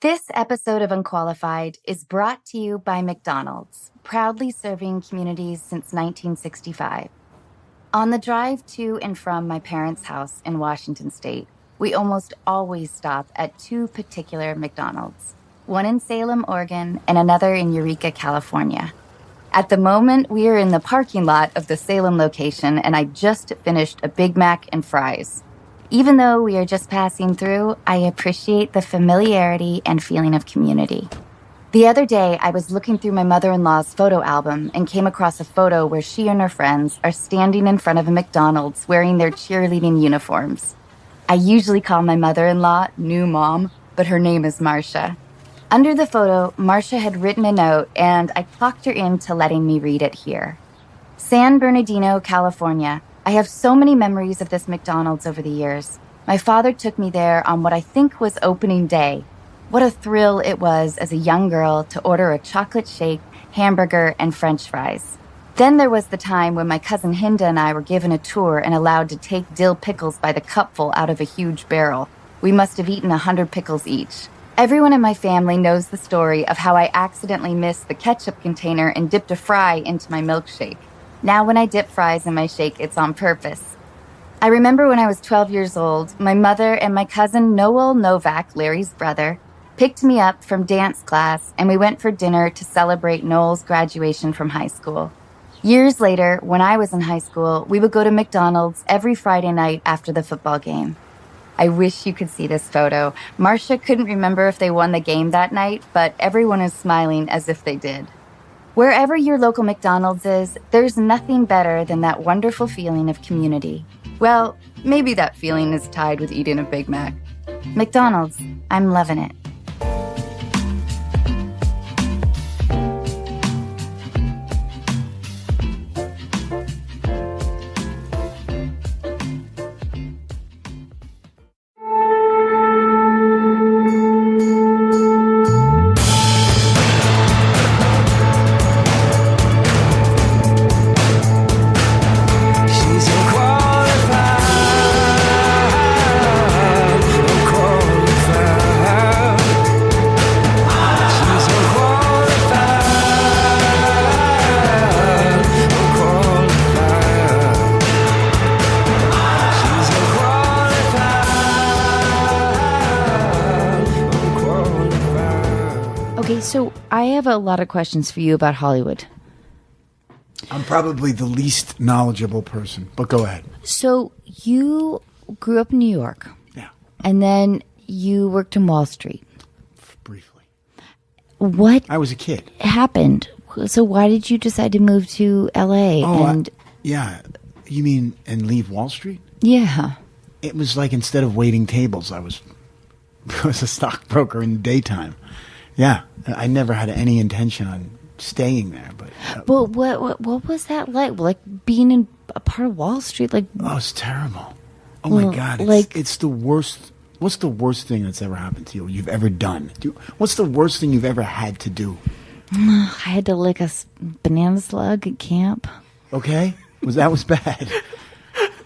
This episode of Unqualified is brought to you by McDonald's, proudly serving communities since 1965. On the drive to and from my parents' house in Washington State, we almost always stop at two particular McDonald's, one in Salem, Oregon, and another in Eureka, California. At the moment, we are in the parking lot of the Salem location, and I just finished a Big Mac and fries. Even though we are just passing through, I appreciate the familiarity and feeling of community. The other day, I was looking through my mother-in-law's photo album and came across a photo where she and her friends are standing in front of a McDonald's wearing their cheerleading uniforms. I usually call my mother-in-law New Mom, but her name is Marcia. Under the photo, Marcia had written a note, and I talked her into letting me read it here. San Bernardino, California. I have so many memories of this McDonald's over the years. My father took me there on what I think was opening day. What a thrill it was as a young girl to order a chocolate shake, hamburger, and French fries. Then there was the time when my cousin Hinda and I were given a tour and allowed to take dill pickles by the cupful out of a huge barrel. We must have eaten 100 pickles each. Everyone in my family knows the story of how I accidentally missed the ketchup container and dipped a fry into my milkshake. Now when I dip fries in my shake, it's on purpose. I remember when I was 12 years old, my mother and my cousin Noel Novak, Larry's brother, picked me up from dance class, and we went for dinner to celebrate Noel's graduation from high school. Years later, when I was in high school, we would go to McDonald's every Friday night after the football game. I wish you could see this photo. Marcia couldn't remember if they won the game that night, but everyone is smiling as if they did. Wherever your local McDonald's is, there's nothing better than that wonderful feeling of community. Well, maybe that feeling is tied with eating a Big Mac. McDonald's, I'm loving it. So I have a lot of questions for you about Hollywood. I'm probably the least knowledgeable person, but go ahead. So you grew up in New York. Yeah. And then you worked in Wall Street. Briefly. What I was a kid. happened? So why did you decide to move to L.A.? Yeah. You mean and leave Wall Street? Yeah. It was like instead of waiting tables, I was a stockbroker in the daytime. Yeah. I never had any intention on staying there, but. Well, what was that like? Like being in a part of Wall Street, like. Oh, it's terrible. Oh well, my God! like it's the worst. What's the worst thing that's ever happened to you? You've ever done? What's the worst thing you've ever had to do? I had to lick a banana slug at camp. Okay, that was bad.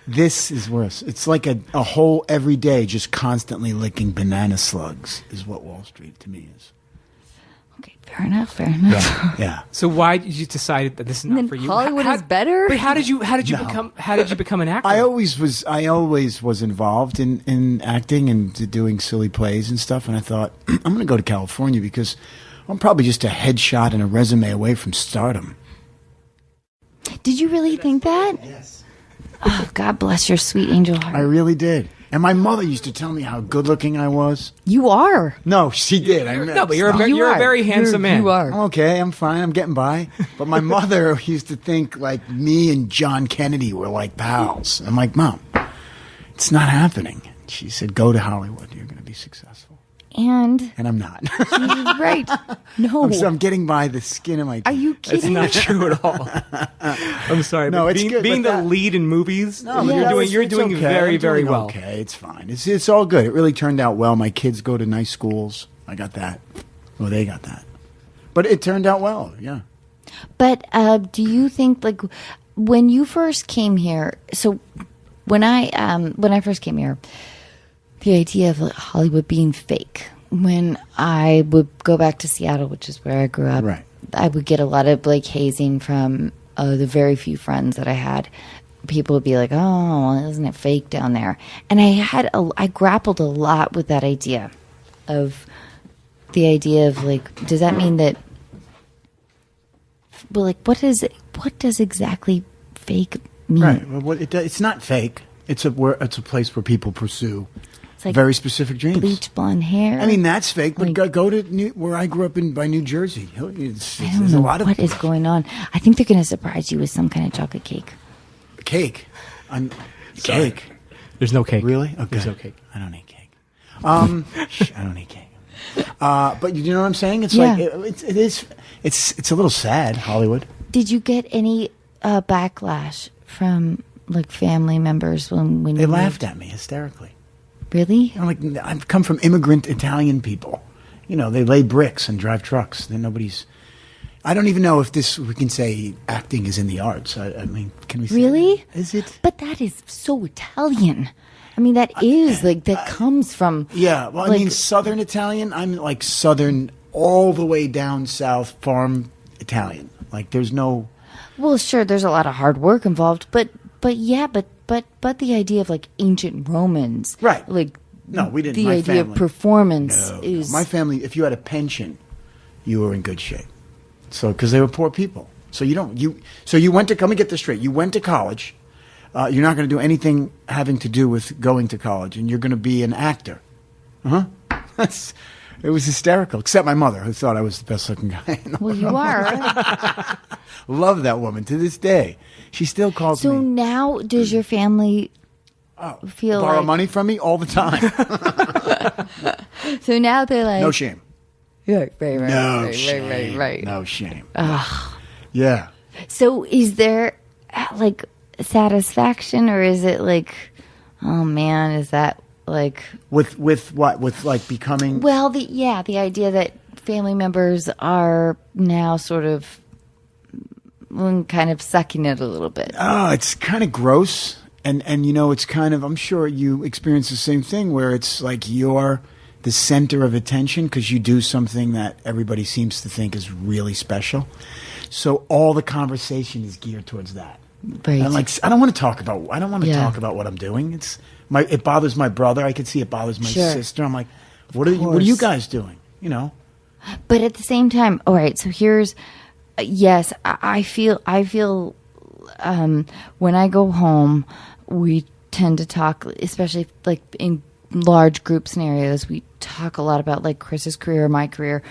This is worse. It's like a whole every day, just constantly licking banana slugs is what Wall Street to me is. Okay, fair enough. Yeah. So why did you decide that this is not for you? Hollywood is better? But how did you become an actor? I always was involved in acting and doing silly plays and stuff, and I thought I'm going to go to California because I'm probably just a headshot and a resume away from stardom. Did you really think that? Yes. Oh, God bless your sweet angel heart. I really did. And my mother used to tell me how good looking I was. You are. No, she did. No, but you're a very handsome man. You are. I'm okay. I'm fine. I'm getting by. But my mother used to think like me and John Kennedy were like pals. I'm like, Mom, it's not happening. She said, go to Hollywood. You're going to be successful. And I'm not. she's right. No. I'm getting by the skin of my teeth. Are you That's kidding? not true at all. I'm sorry. No, but it's good, being but the that- lead in movies, No, you're doing okay. very, I'm very doing well. Okay, it's fine. It's all good. It really turned out well. My kids go to nice schools. I got that. Well, they got that. But it turned out well, yeah. But do you think, like, when you first came here? So when I first came here, the idea of Hollywood being fake when I would go back to Seattle, which is where I grew up, Right. I would get a lot of like hazing from the very few friends that I had. People would be like, "Oh, well, isn't it fake down there?" And I grappled a lot with that idea of like, does that mean that? Well, like, what does exactly fake mean? Right. Well, it's not fake. It's a place where people pursue Like very specific dreams. bleach blonde hair. I mean, that's fake. But Like- go to where I grew up by New Jersey. I don't There's know a lot of what is going on. I think they're going to surprise you with some kind of chocolate cake. cake. Sorry. Cake. There's no cake. Really? Okay. There's no cake. I don't eat cake. I don't eat cake. But you know what I'm saying? It's Yeah. like it's a little sad, Hollywood. Did you get any backlash from like family members when They you laughed at me hysterically. Really? I'm like, I've come from immigrant Italian people. You know, they lay bricks and drive trucks. I don't even know if we can say acting is in the arts. I mean, can we say Really? that? Is it? But that is so Italian. I mean, that is like that comes from. Yeah, well, I like- mean, Southern Italian. I'm like Southern all the way down south, farm Italian. Like, there's no. Well, sure, there's a lot of hard work involved, but the idea of like ancient Romans, Right. Like, No, we didn't. The My idea family- of performance No, is my family. If you had a pension, you were in good shape. So, because they were poor people. So you went to, let me get this straight. You went to college. You're not going to do anything having to do with going to college, and you're going to be an actor. It was hysterical. Except my mother, who thought I was the best looking guy in the Well, world. you are. Love that woman to this day. She still calls So me. now, does your family feel Borrow like? money from me all the time. So now they're like, No shame. right, right, No right, shame. right, right, right. No shame. Yeah. So is there like satisfaction, or is it like, oh man, is that like? With what? With like becoming. Well, the idea that family members are now sort of kind of sucking it a little bit. Oh, it's kind of gross. And it's kind of, I'm sure you experience the same thing where it's like you're the center of attention because you do something that everybody seems to think is really special. So all the conversation is geared towards that. Right. And like, I don't want to talk about Yeah. talk about what I'm doing. It bothers my brother. I could see it bothers my Sure. sister. I'm like, what are you course. guys doing? You know? But at the same time, all right. So here's, yes, I feel when I go home, we tend to talk, especially like in large group scenarios. We talk a lot about like Chris's career, my career,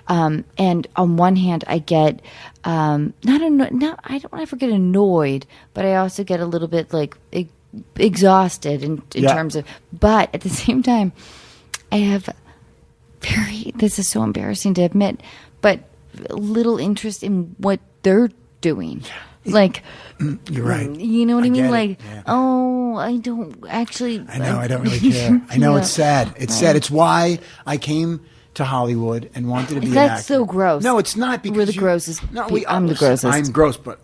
and on one hand, I get I don't ever get annoyed, but I also get a little bit like exhausted in Yeah. terms of. But at the same time, I have this is so embarrassing to admit, but little interest in what they're doing. Like, You're right. you know what I mean? get it. Like, Yeah. oh, I don't actually. I know. I don't really care. I know Yeah. it's sad. It's sad. It's why I came to Hollywood and wanted to be an actor. That's so gross. No, it's not because We're the grossest I'm the grossest. I'm gross, but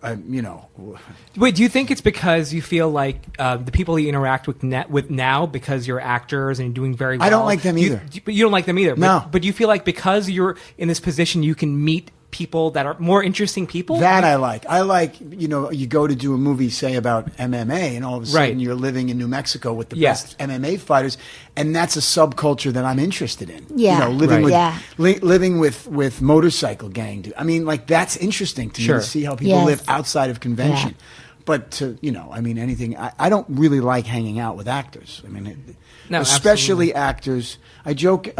Wait, do you think it's because you feel like the people you interact with now, because you're actors and you're doing very well? I don't like them either. But you don't like them either. No. But you feel like because you're in this position, you can meet people that are more interesting people? that I like. I like, you go to do a movie, say, about MMA, and all of a sudden Right. you're living in New Mexico with the Yes. best MMA fighters, and that's a subculture that I'm interested in. Yeah. Living Right. with Yeah. living with motorcycle gang. I mean, like, that's interesting to me Sure. to see how people Yes. live outside of convention. Yeah. But to, anything. I don't really like hanging out with actors. I mean, No, especially absolutely. actors. I joke.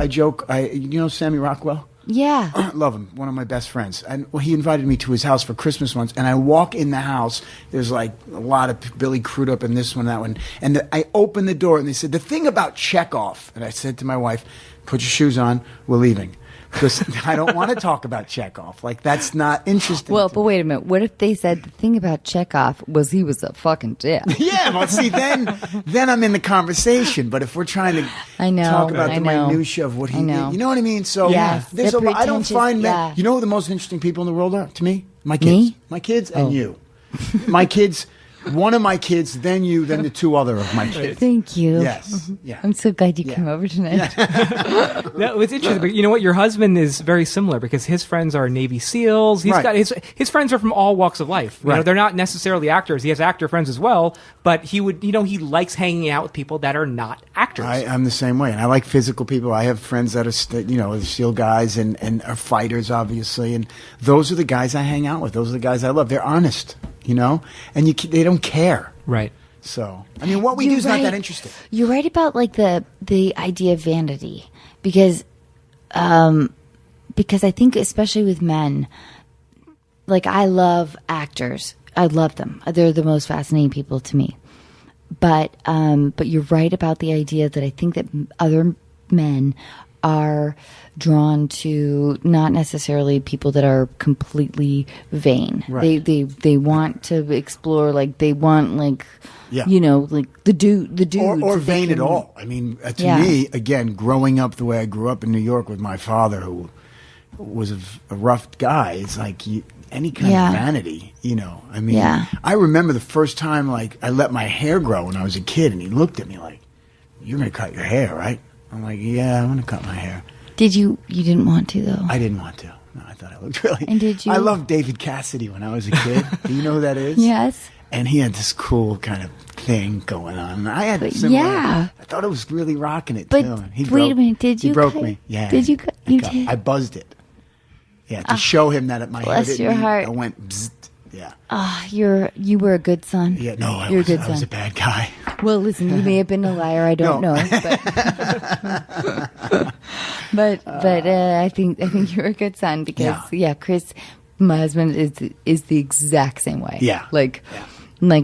Sammy Rockwell. Yeah. Love him, one of my best friends. And he invited me to his house for Christmas once, and I walk in the house. There's like a lot of Billy Crudup and this one, that one. And I open the door, and they said, the thing about Chekhov. And I said to my wife, put your shoes on, we're leaving. Because I don't want to talk about Chekhov. Like, that's not interesting. Well, to but me. wait a minute. What if they said the thing about Chekhov was he was a fucking dick? Yeah, well, see, then I'm in the conversation. But if we're trying to I know, talk about I the know. minutia of what he I know. did, you know what I mean? So Yes, there's the a lot. I don't pretentious- find men. yeah. You know who the most interesting people in the world are to me? My kids. Me? My kids and Oh. you. My kids One of my kids, then you, then the two other of my kids. Thank you. Yes. Yeah. I'm so glad you came over tonight. No, it's interesting, but you know what? Your husband is very similar because his friends are Navy SEALs. He's got his friends are from all walks of life. You know, they're not necessarily actors. He has actor friends as well, but he would, he likes hanging out with people that are not actors. I'm the same way, and I like physical people. I have friends that are, SEAL guys and are fighters, obviously, and those are the guys I hang out with. Those are the guys I love. They're honest, and they don't care. Right. So, I mean, what we do is not that interesting. You're right about like the idea of vanity because I think especially with men, like I love actors. I love them. They're the most fascinating people to me. But you're right about the idea that I think that other men are drawn to not necessarily people that are completely vain. Right. They want to explore, like they want like like the dude or vain at all. I mean, to me, again, growing up the way I grew up in New York with my father, who was a rough guy, it's like any kind of vanity, I mean, I remember the first time like I let my hair grow when I was a kid, and he looked at me like, "You're gonna cut your hair, right?" I'm like, "Yeah, I'm gonna cut my hair." Did you? You didn't want to though. I didn't want to. No, I thought I looked really. And did you? I loved David Cassidy when I was a kid. Do you know who that is? Yes. And he had this cool kind of thing going on. And I had similar. Yeah. I thought it was really rocking it but too. Wait a minute, did you? He broke me. Yeah. Did you? You did. I buzzed it. Yeah, to show him that my hair bless didn't your mean, heart. I went. Bzzzt. Yeah. You were a good son. Yeah. No, I You're a good I son. was a bad guy. Well, listen, you may have been a liar. I don't know, but I think you're a good son because Chris, my husband is the exact same way. Yeah, like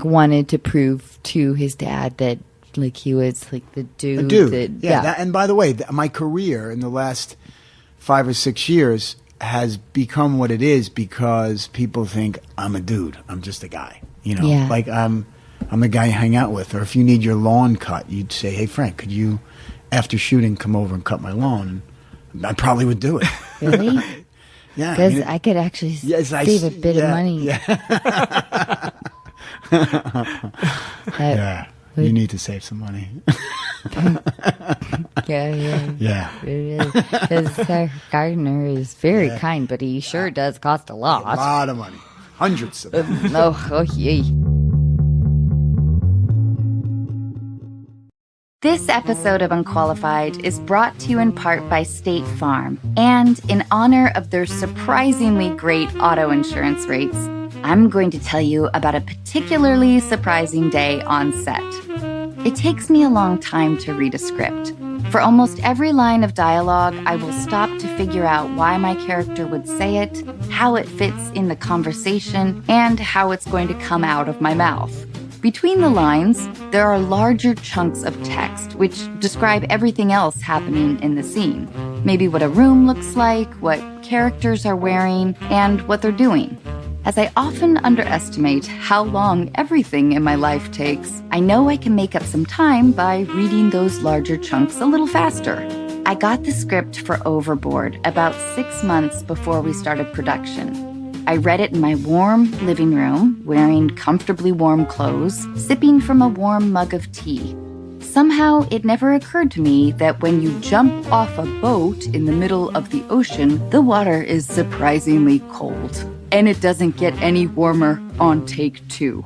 wanted to prove to his dad that like he was like the dude. And by the way, my career in the last 5 or 6 years has become what it is because people think I'm a dude. I'm just a guy. Like I'm the guy you hang out with. Or if you need your lawn cut, you'd say, "Hey, Frank, could you, after shooting, come over and cut my lawn?" And I probably would do it. Really? Yeah. Because I could actually save a bit of money. Yeah. Yeah. You need to save some money. Yeah. Because Gardner is very kind, but he sure does cost a lot. A lot of money. Hundreds of them. Yay. This episode of Unqualified is brought to you in part by State Farm. And in honor of their surprisingly great auto insurance rates, I'm going to tell you about a particularly surprising day on set. It takes me a long time to read a script. For almost every line of dialogue, I will stop to figure out why my character would say it, how it fits in the conversation, and how it's going to come out of my mouth. Between the lines, there are larger chunks of text which describe everything else happening in the scene. Maybe what a room looks like, what characters are wearing, and what they're doing. As I often underestimate how long everything in my life takes, I know I can make up some time by reading those larger chunks a little faster. I got the script for Overboard about 6 months before we started production. I read it in my warm living room, wearing comfortably warm clothes, sipping from a warm mug of tea. Somehow, it never occurred to me that when you jump off a boat in the middle of the ocean, the water is surprisingly cold. And it doesn't get any warmer on take 2.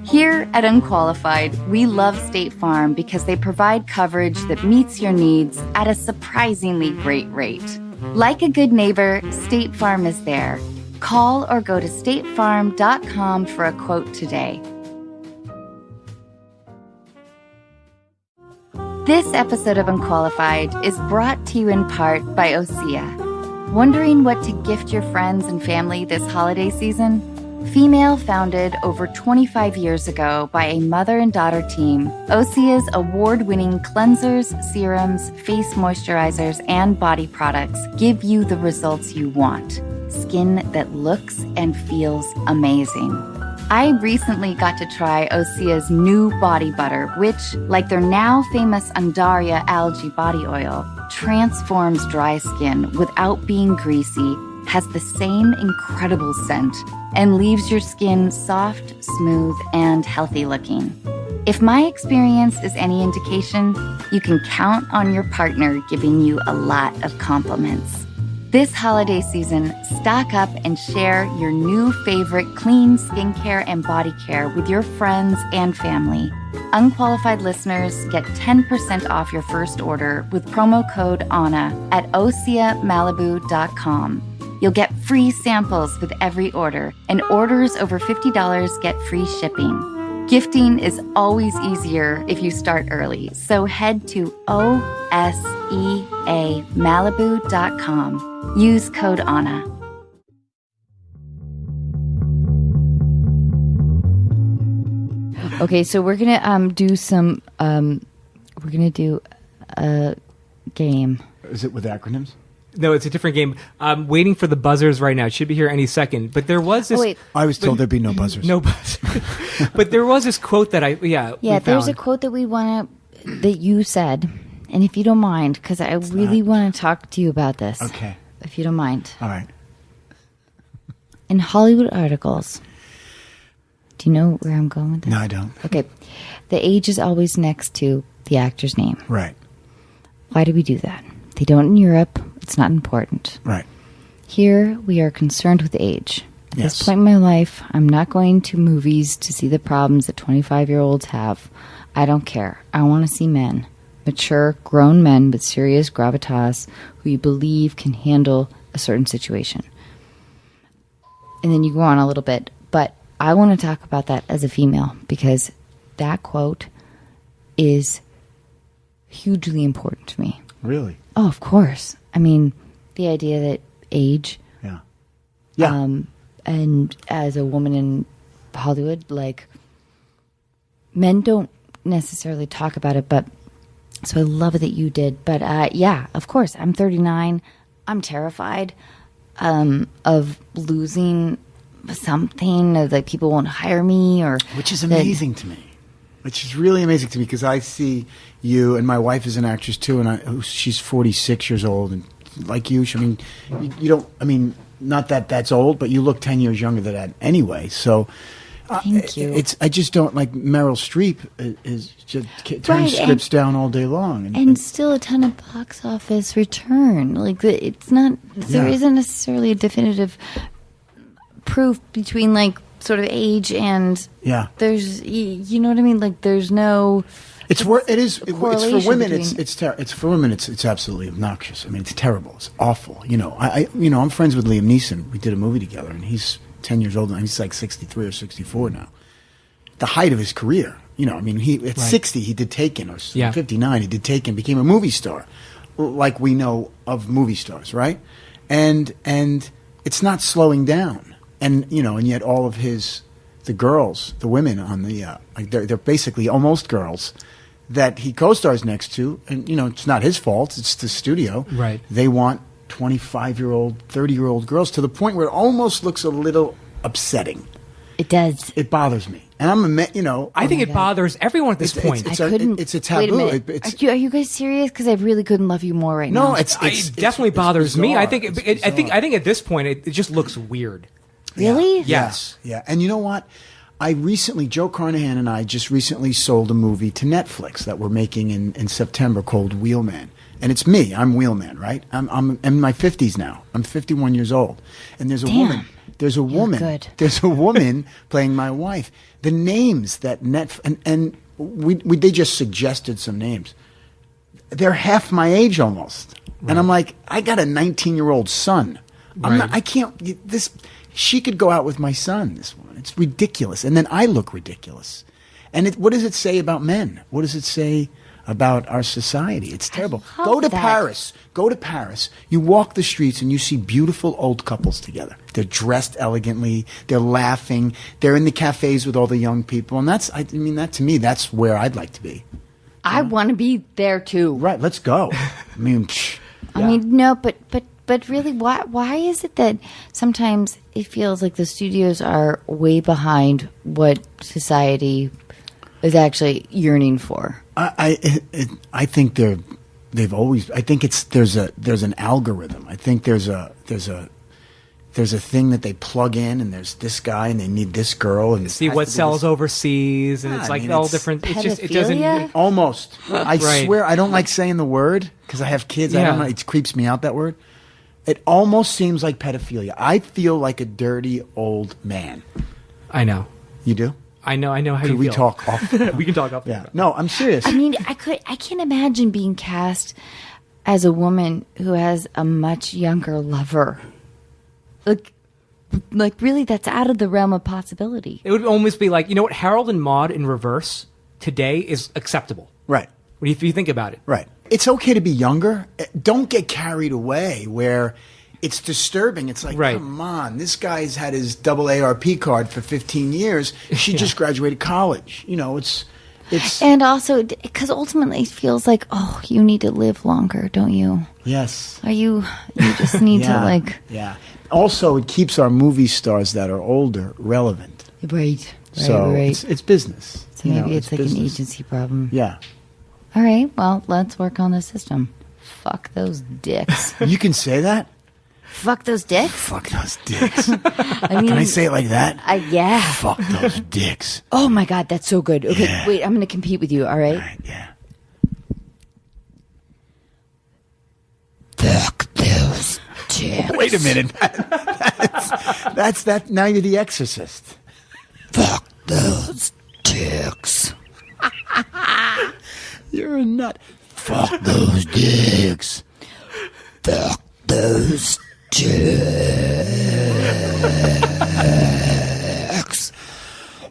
Here at Unqualified, we love State Farm because they provide coverage that meets your needs at a surprisingly great rate. Like a good neighbor, State Farm is there. Call or go to statefarm.com for a quote today. This episode of Unqualified is brought to you in part by Osea. Wondering what to gift your friends and family this holiday season? Female founded over 25 years ago by a mother and daughter team, Osea's award-winning cleansers, serums, face moisturizers, and body products give you the results you want. Skin that looks and feels amazing. I recently got to try Osea's new body butter, which, like their now famous Undaria algae body oil, transforms dry skin without being greasy has the same incredible scent and leaves your skin soft, smooth, and healthy looking. If my experience is any indication, you can count on your partner giving you a lot of compliments. This holiday season, stock up and share your new favorite clean skincare and body care with your friends and family. Unqualified listeners get 10% off your first order with promo code ANNA at OseaMalibu.com. You'll get free samples with every order, and orders over $50 get free shipping. Gifting is always easier if you start early, so head to OSEAMalibu.com. Use code ANNA. Okay, so we're gonna do some. We're gonna do a game. Is it with acronyms? No, it's a different game. I'm waiting for the buzzers right now. It should be here any second. But there was this. Oh, wait. I was told there'd be no buzzers. No buzzers. But there was this quote that we There's a found. quote that that you said, and if you don't mind, because I really want to talk to you about this. Okay. If you don't mind. All right. In Hollywood articles, do you know where I'm going with this? No, I don't. Okay. The age is always next to the actor's name. Right. Why do we do that? They don't in Europe. It's not important. Right. Here, we are concerned with age. At Yes. this point in my life, I'm not going to movies to see the problems that 25-year-olds have. I don't care. I want to see men. Mature, grown men with serious gravitas who you believe can handle a certain situation. And then you go on a little bit. But I want to talk about that as a female because that quote is hugely important to me. Really? Oh, of course. I mean, the idea that age, Yeah. Yeah. and as a woman in Hollywood, like, men don't necessarily talk about it, but so I love that you did. But yeah, of course, I'm 39. I'm terrified of losing something, or like people won't hire me, or Which is amazing to me. Which is really amazing to me because I see you, and my wife is an actress too, and she's 46 years old, and like you, I mean, you don't. I mean, not that that's old, but you look 10 years younger than that anyway. So, Thank you. I just don't like Meryl Streep is just turns Right, scripts down all day long, and still a ton of box office return. Like it's not. There Yeah. isn't necessarily a definitive proof between like sort of age and yeah. there's you know what I mean. Like there's no. It's for correlation women. between- It's for women. It's absolutely obnoxious. I mean, it's terrible. It's awful. You know, I'm friends with Liam Neeson. We did a movie together, and he's 10 years older. He's like 63 or 64 now. The height of his career. You know, I mean, at 60 he did Taken, or 59 he did Taken, became a movie star, like we know of movie stars, right? And it's not slowing down. And and yet all of the girls, the women on the like they're basically almost girls that he co-stars next to, and it's not his fault, it's the studio. Right. They want 25-year-old, 30-year-old girls to the point where it almost looks a little upsetting. It does. It bothers me. And I think it bothers everyone at this point. It's a Wait taboo. a minute. Are you guys serious? Because I really couldn't love you more right now. No, it definitely bothers me. bizarre. I think It's I think bizarre. at this point it just looks weird. Really? Yes. Yeah. And you know what? Joe Carnahan and I just recently sold a movie to Netflix that we're making in September called Wheelman. And it's me. I'm Wheelman, right? I'm in my 50s now. I'm 51 years old. And there's a Damn. woman. There's a woman. good. There's a woman playing my wife. The names that they just suggested some names. They're half my age almost. Right. And I'm like, I got a 19-year-old son. I can't. She could go out with my son. This woman. It's ridiculous. And then I look ridiculous. And what does it say about men? What does it say about our society? It's terrible. Go to Paris. Go to Paris. You walk the streets and you see beautiful old couples together. They're dressed elegantly. They're laughing. They're in the cafes with all the young people. And that to me, that's where I'd like to be. I want to be there too. Right. Let's go. I mean, No, but really, why is it that sometimes it feels like the studios are way behind what society is actually yearning for? I think they've always. I think there's an algorithm. I think there's a there's a thing that they plug in, and there's this guy, and they need this girl, and See what sells overseas, and it's like all different. It's just it doesn't. Almost. I swear, I don't like saying the word because I have kids. I don't know. It creeps me out, that word. It almost seems like pedophilia. I feel like a dirty old man. I know. You do? I know how you feel. Could we talk off? We can talk off. Yeah. No, I'm serious. I mean, I can't imagine being cast as a woman who has a much younger lover. Like really, that's out of the realm of possibility. It would almost be like, you know what, Harold and Maude in reverse today is acceptable. Right. If you think about it. Right. It's okay to be younger. Don't get carried away where it's disturbing. It's like, come on, this guy's had his double ARP card for 15 years. She just graduated college. You know, it's. And also, because ultimately it feels like, oh, you need to live longer, don't you? Yes. You just need to like. Yeah. Also, it keeps our movie stars that are older relevant. Right. So it's business. So maybe it's like business. An agency problem. Yeah. All right. Well, let's work on the system. Fuck those dicks. You can say that? Fuck those dicks? Fuck those dicks. Can I say it like that? Yeah. Fuck those dicks. Oh my God, that's so good. Okay, wait, I'm going to compete with you, all right? All right, yeah. Fuck those dicks. Wait a minute. That's that. Now you're the exorcist. Fuck those dicks. You're a nut. Fuck those dicks. Fuck those dicks.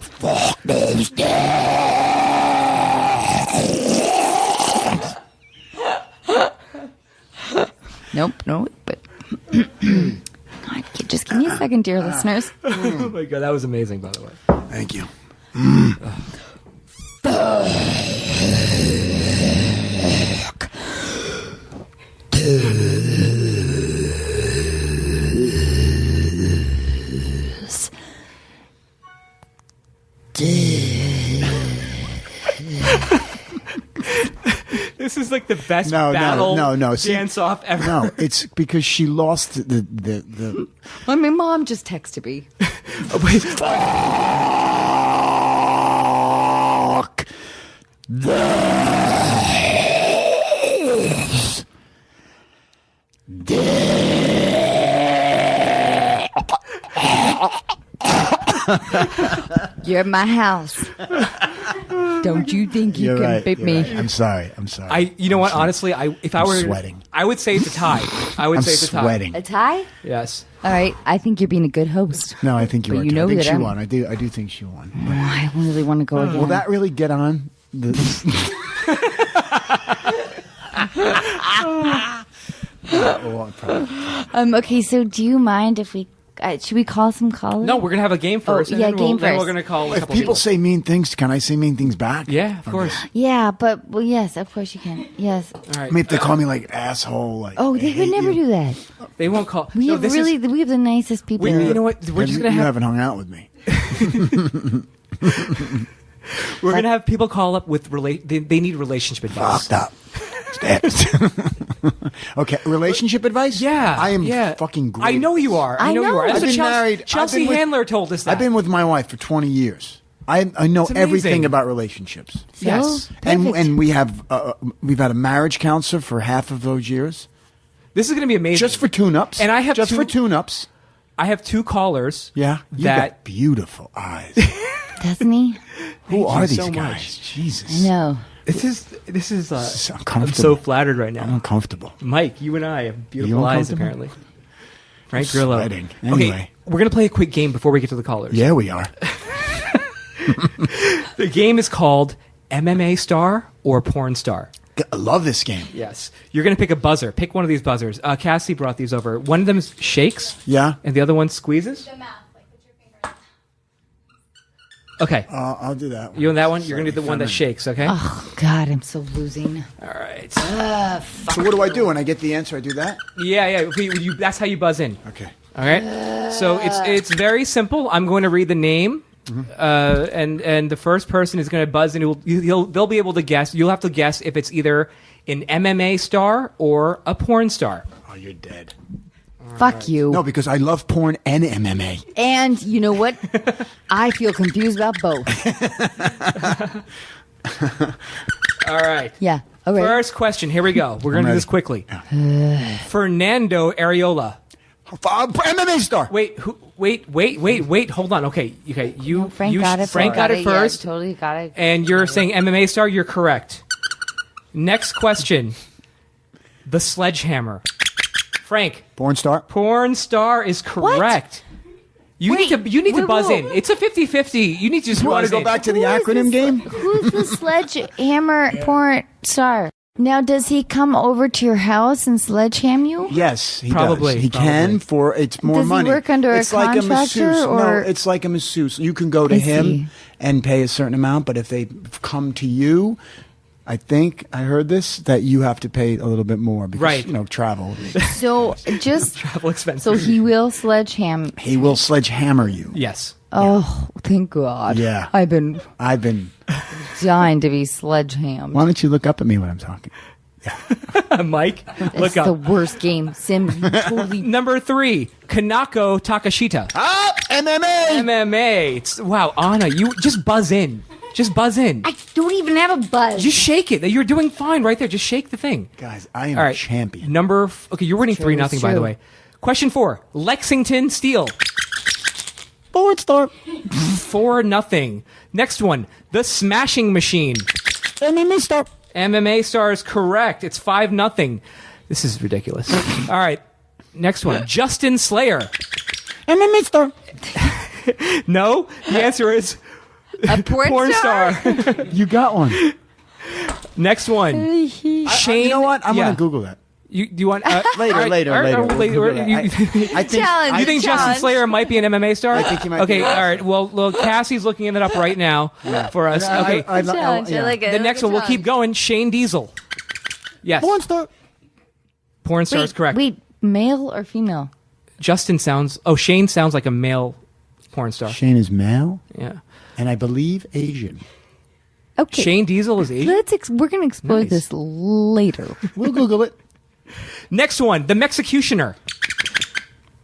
Fuck those dicks. Nope, but just give me a second, dear listeners. Oh my God, that was amazing, by the way. Thank you. This is like the best battle dance off ever. No, it's because she lost the. I mean, Mom just texted me. Fuck this You're at my house. Don't you think you can beat me? Right. I'm sorry. You know what? Honestly, if I were sweating, I would say it's a tie. I'm sweating. A tie? Yes. All right. I think you're being a good host. No, I think you are. You know I think that she won. I do think she won. Oh, I really want to go again. Will that really get on? Okay. So, do you mind if we? Should we call some callers? No, we're gonna have a game first. Game first. Then we're gonna call. If people say mean things, can I say mean things back? Yeah, of course. Yeah, but yes, of course you can. Yes. All right. I mean, if they call me like asshole, like they would never do that. They won't call. We have the nicest people. You know what? We're just gonna have. You haven't hung out with me. We're gonna have people call up with they need relationship advice. Fucked up. Okay, relationship advice? Yeah, I am fucking great. I know you are. I know you are. I've been married. Chelsea Handler told us that. I've been with my wife for 20 years. I know everything about relationships. Yes, and we've had a marriage counselor for half of those years. This is going to be amazing. Just for tune-ups. And I have for tune-ups. I have two callers. Yeah, you got beautiful eyes. Doesn't he? Who are these so guys? Much. Jesus. I know. This is uncomfortable. I'm so flattered right now. I'm uncomfortable. Mike, you and I have beautiful eyes, apparently. Frank Grillo. Sweating. Anyway. Okay, we're going to play a quick game before we get to the callers. Yeah, we are. The game is called MMA Star or Porn Star. I love this game. Yes. You're going to pick a buzzer. Pick one of these buzzers. Cassie brought these over. One of them shakes. Yeah. And the other one squeezes. Okay. I'll do that one. You and that one? You're going to do the one that shakes, okay? Oh, God, I'm so losing. All right. So what do I do when I get the answer? I do that? Yeah. Okay, that's how you buzz in. Okay. All right. So it's very simple. I'm going to read the name, and the first person is going to buzz in. They'll be able to guess. You'll have to guess if it's either an MMA star or a porn star. Oh, you're dead. Fuck you. No, because I love porn and MMA. And you know what? I feel confused about both. All right. Yeah. Okay. First question. Here we go. We're going to do this quickly. Fernando Areola. MMA Star. Wait. Wait. Hold on. Okay. You. No, Frank you, got it. Frank got it first. Yeah, totally got it. And you're saying MMA Star. You're correct. Next question. The Sledge Hammer. Frank. Porn star. Porn star is correct. You need to buzz in. It's a 50-50. You need to just You want buzz to go in. back to the acronym game? Who's the sledgehammer porn star? Now, does he come over to your house and sledgeham you? Yes, he Probably, does. He probably. can for it's more Does he money. work under a it's like contractor, masseuse. No, or- it's like a masseuse. You can go to I him see. and pay a certain amount, but if they come to you, I think I heard this that you have to pay a little bit more because Right. travel. So just Travel expenses. so he will sledgeham. He will sledgehammer you. Yes. Oh, thank God! Yeah. I've been dying to be sledgehammed. Why don't you look up at me when I'm talking? Mike, It's look the up. worst game. Sim, you totally. Number 3, Kanako Takashita. MMA. MMA. Wow, Anna, you just buzz in. Just buzz in. I don't even have a buzz. Just shake it. You're doing fine right there. Just shake the thing. Guys, I am All a right. champion. Okay, you're winning 3-0, it's by the true. way. Question 4, Lexington Steel. Porn star. 4-0. Next one, The Smashing Machine. MMA star. MMA Star is correct. It's 5-0. This is ridiculous. All right. Next one. Justin Slayer. MMA star. No. The answer is a porn star. You got one. Next one. Shane. You know what? I'm yeah. going to Google that. Do you want Later. All right, We'll Google that. you I think. Challenge. you think Justin Challenge. Slayer might be an MMA star? I think he might Okay, be. all right. Well, Cassie's looking it up right now for us. Okay. Challenge. I like it. The next one, we'll keep going. Shane Diesel. Yes. Porn star. Porn star is correct. Wait, male or female? Shane sounds like a male porn star. Shane is male, Yeah. and I believe Asian. Okay. Shane Diesel is Asian. We're going to explore Nice. this later. We'll Google it. Next one, The Executioner.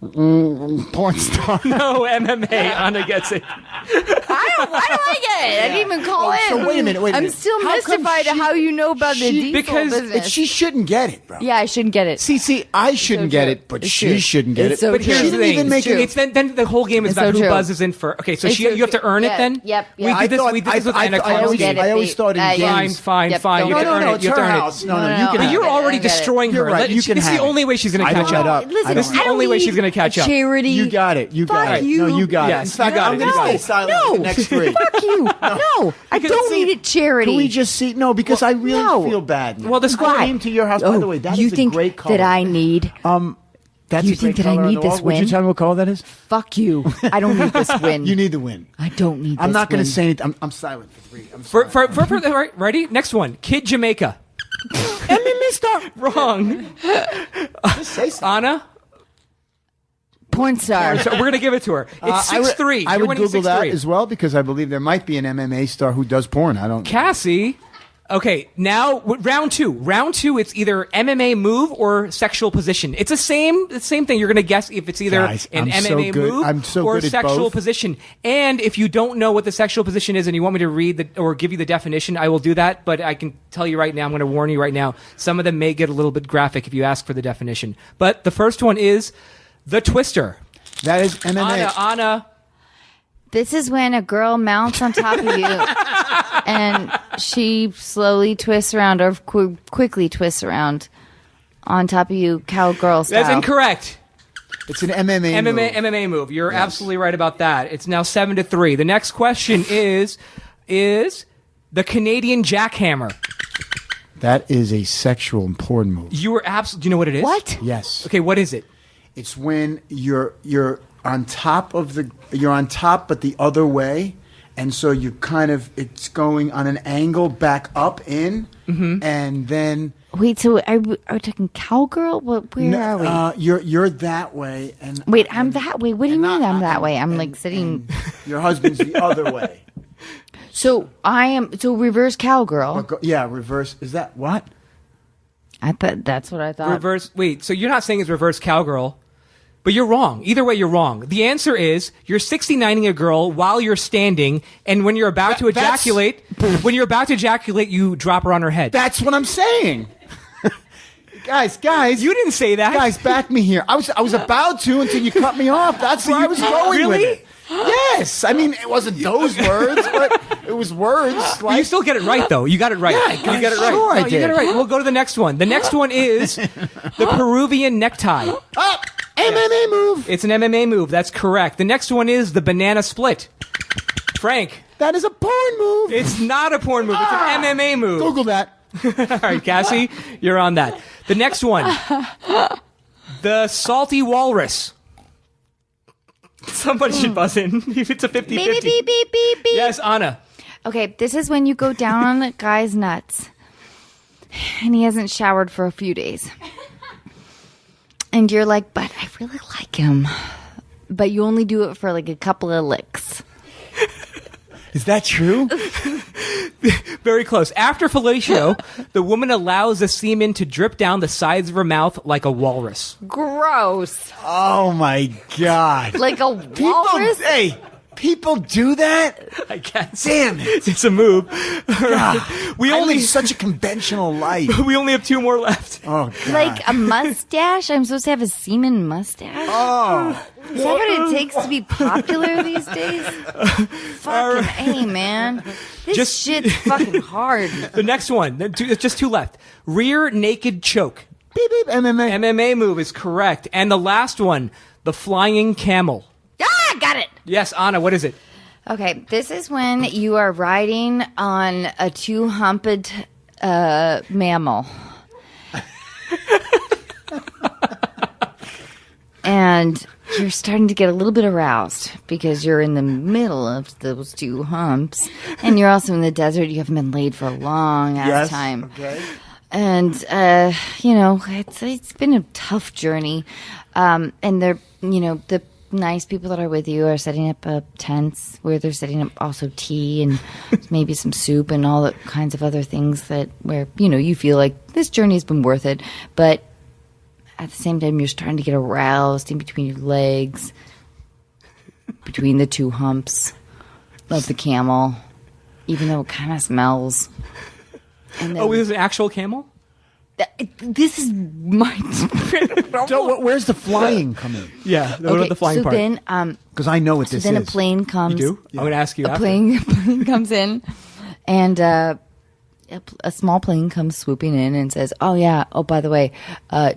Porn star. No, MMA. Anna gets it. I don't get it. I didn't even call in. So wait a minute. I'm still How come mystified at how you know about the diesel because business. She shouldn't get it, bro. Yeah, I shouldn't get it. See, I shouldn't get true. it, but It's she true. shouldn't get It's it. so But true. here's She the didn't thing. even make it. It's then the whole game is It's about so who true. buzzes in for. Okay, so It's you so have to true. earn it Yeah, then. yep. We did this. We did this with Anna I always, get it. I always thought in I- games. Fine. Yep, You don't have to worry. earn it. it's You have to her earn it. house. No, No, you no, can I But have you're it. already I get it. destroying You're her. right, you This can is the have it. only way she's going to I catch don't let up. up. Listen, This is I the don't only way need she's going to catch up. Charity. You got it. You got Fuck it. you. No, you got Yes, it. In fact, you got I'm it. going to No, stay silent no. for the next three. Fuck you. No, I don't see- need it charity. Can we just see? No, because I really no. feel bad. Well, this I came to your house. By the way, that is you a think great color. that I need? That's you a great think that I color on need the this wall. Would you win? tell me what color that is? Fuck you. I don't need this win. You need the win. I don't need this I'm not going win. to say anything. I'm silent for three. I'm For silent. all right, ready? Next one, Kid Jamaica. MMA Star. Wrong. Just say something. Anna. Porn star. So we're going to give it to her. It's 6-3. I You're would winning Google that 6-3. as well because I believe there might be an MMA star who does porn. I don't. Cassie. Okay, now round two. Round two, it's either MMA move or sexual position. It's the same thing. You're going to guess if it's either Guys, an I'm so MMA good. move I'm so or good at sexual both. position. And if you don't know what the sexual position is and you want me to read or give you the definition, I will do that. But I can tell you right now, I'm going to warn you right now, some of them may get a little bit graphic if you ask for the definition. But the first one is the twister. That is MMA. Anna. This is when a girl mounts on top of you and she slowly twists around or quickly twists around on top of you, cowgirl style. That's incorrect. It's an MMA. move. MMA move. You're absolutely right about that. It's now 7-3. The next question is the Canadian jackhammer. That is a sexual and porn move. You were absolutely. Do you know what it is? What? Yes. Okay, what is it? It's when you're on top of you're on top but the other way, and so you it's going on an angle back up in, and then Wait, so are we talking cowgirl? Where are we? you're that way, and Wait, I'm that way. What do you and mean not- I'm that way? I'm and- like sitting. and your husband's the other way. So I am. So reverse cowgirl. Yeah, reverse. Is that what? I thought that's what I thought. Reverse. Wait. So you're not saying it's reverse cowgirl. But you're wrong. Either way, you're wrong. The answer is you're 69ing a girl while you're standing, and when you're about to ejaculate, you drop her on her head. That's what I'm saying. Guys, you didn't say that. Guys, back me here. I was about to until you cut me off. That's where I was going with it. Yes. I mean, it wasn't those words, but it was words. Like, you still get it right, though. You got it right. Yeah, you got it right. Sure, I did. You got it right. We'll go to the next one. The next one is the Peruvian necktie. Oh, MMA move. It's an MMA move. That's correct. The next one is the banana split. Frank. That is a porn move. It's not a porn move. It's an MMA move. Google that. All right, Cassie, you're on that. The next one, the salty walrus. Somebody should buzz in if it's a 50-50. Beep, beep, beep, beep, beep. Yes, Anna. Okay, this is when you go down on the guy's nuts, and he hasn't showered for a few days. And you're like, but I really like him. But you only do it for like a couple of licks. Is that true? Very close. After fellatio, the woman allows the semen to drip down the sides of her mouth like a walrus. Gross. Oh my God. Like a walrus? People do that? I guess. Damn it. It's a move. God, We I only live such a conventional life. we only have 2 more left. Oh, God. Like a mustache? I'm supposed to have a semen mustache? Oh. Is that what it takes to be popular these days? Fucking A, man. This shit's fucking hard. The next one, just 2 left. Rear naked choke. Beep, beep, MMA. MMA move is correct. And the last one, the flying camel. Ah, got it. Yes, Anna, what is it? Okay, this is when you are riding on a 2-humped mammal. And you're starting to get a little bit aroused because you're in the middle of those 2 humps. And you're also in the desert. You haven't been laid for a long ass time. Okay. And, it's been a tough journey. And they're, the nice people that are with you are setting up tents where they're setting up also tea and maybe some soup and all the kinds of other things where you feel like this journey has been worth it. But at the same time, you're starting to get aroused in between your legs, between the 2 humps of the camel, even though it kind of smells. And then, Oh, it was an actual camel? This is my. So where's the flying coming? Yeah, what about the flying part? Then, Because I know what this then is. a plane comes. You do? I'm going to ask you A after. plane comes in, and a small plane comes swooping in and says, "Oh yeah, by the way,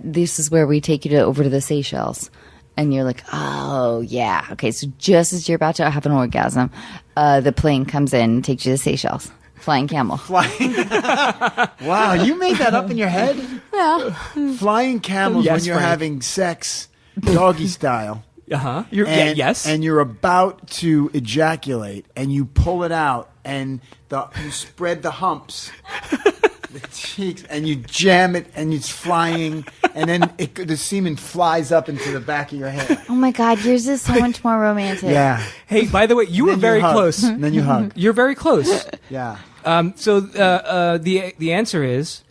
this is where we take you over to the Seychelles." And you're like, "Oh yeah, okay." So just as you're about to have an orgasm, the plane comes in and takes you to the Seychelles. Flying camel. Wow, you made that up in your head? Yeah. Flying camels Yes, when you're Frank. having sex, doggy style. Uh-huh. Yes. And you're about to ejaculate, and you pull it out, and you spread the humps, the cheeks, and you jam it, and it's flying, and then the semen flies up into the back of your head. Oh my God, yours is so much more romantic. Yeah. Hey, by the way, you were Then very hug. close. And then you hug. You're very close. Yeah. So the answer is,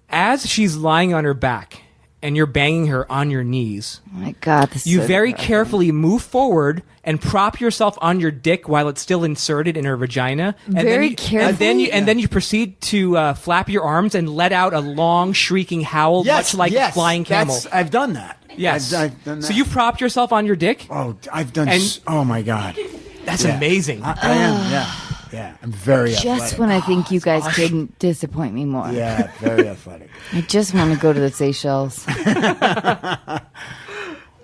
as she's lying on her back and you're banging her on your knees, Oh my God, this you is so very depressing. carefully move forward and prop yourself on your dick while it's still inserted in her vagina. And Very carefully. carefully? Then you proceed to flap your arms and let out a long shrieking howl, much like a flying camel. I've done that. Yes. I've done that. So you've propped yourself on your dick? Oh, I've done. And- Oh my God. That's Yeah. amazing. I am. Yeah. Yeah. I'm very Just athletic. when I think you guys couldn't disappoint me more. Yeah, very athletic. I just want to go to the Seychelles.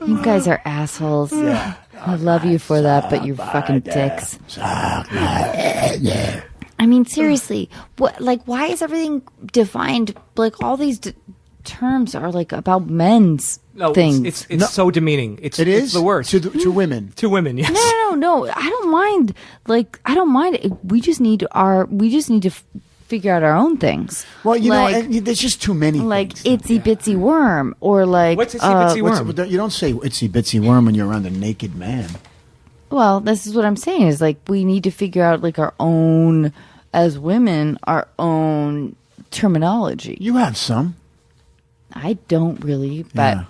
You guys are assholes. Yeah. I love you for that, but you're fucking dicks. I mean, seriously, why is everything defined? Like, all these terms are like about men's No, things. it's so demeaning. It's It's the worst. to women. To women, yes. No. I don't mind. I don't mind. We just need to figure out our own things. Well, like, and there's just too many. like things. itsy bitsy worm, or like What's itsy bitsy worm? You don't say itsy bitsy worm when you're around a naked man. Well, this is what I'm saying is like we need to figure out like our own, as women, our own terminology. You have some. I don't really, but Yeah.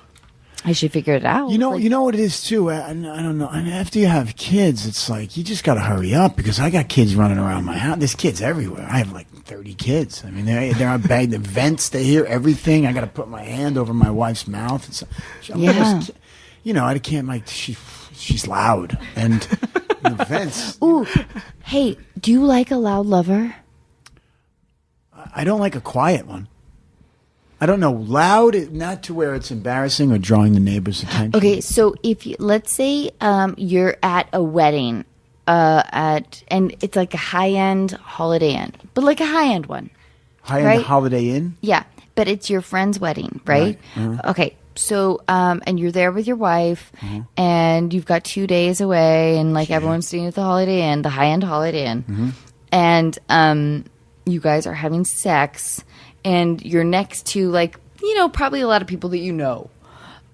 I should figure it out. You know what it is too. I don't know. I mean, after you have kids, it's like you just got to hurry up because I got kids running around my house. There's kids everywhere. I have like 30 kids. I mean, they're on bag the vents. They hear everything. I got to put my hand over my wife's mouth. I can't like she's loud and the vents. Ooh, hey, do you like a loud lover? I don't like a quiet one. I don't know, loud, not to where it's embarrassing or drawing the neighbors' attention. Okay, so let's say you're at a wedding, and it's like a high-end Holiday Inn, but like a high-end one. High-end right? Holiday Inn? Yeah, but it's your friend's wedding, right? Okay, so, and you're there with your wife, and you've got 2 days away, and like everyone's staying at the Holiday Inn, the high-end Holiday Inn, and you guys are having sex, and you're next to, like, probably a lot of people that you know.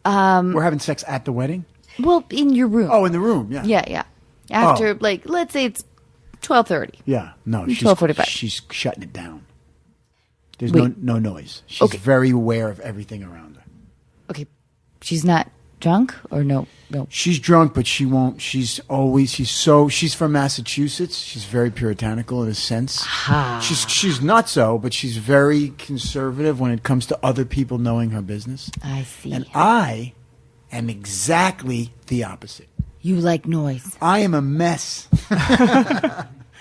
We're having sex at the wedding? Well, in your room. Oh, in the room, yeah. Yeah. After, like, let's say it's 12:30. Yeah, no, 12:45. She's shutting it down. There's Wait. no noise. She's very aware of everything around her. Okay, she's not drunk or no? She's drunk, but she won't. She's from Massachusetts. She's very puritanical in a sense. She's not so, but she's very conservative when it comes to other people knowing her business. I see. And I am exactly the opposite. You like noise. I am a mess.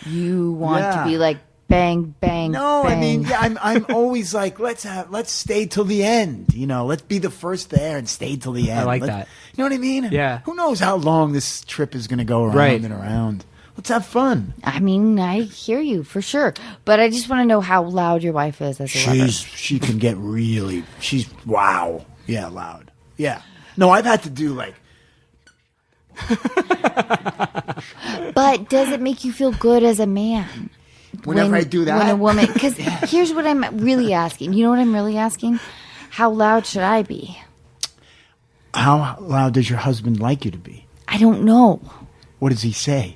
You want to be like bang, bang, No, bang. I mean, yeah, I'm always like, let's stay till the end. Let's be the first there and stay till the end. I like that. You know what I mean? Yeah. Who knows how long this trip is going to go around and around? Let's have fun. I mean, I hear you for sure, but I just want to know how loud your wife is as a lover. She can get wow. Yeah, loud. Yeah. No, I've had to do like. But does it make you feel good as a man? Whenever I do that? When a woman, because here's what I'm really asking. You know what I'm really asking? How loud should I be? How loud does your husband like you to be? I don't know. What does he say?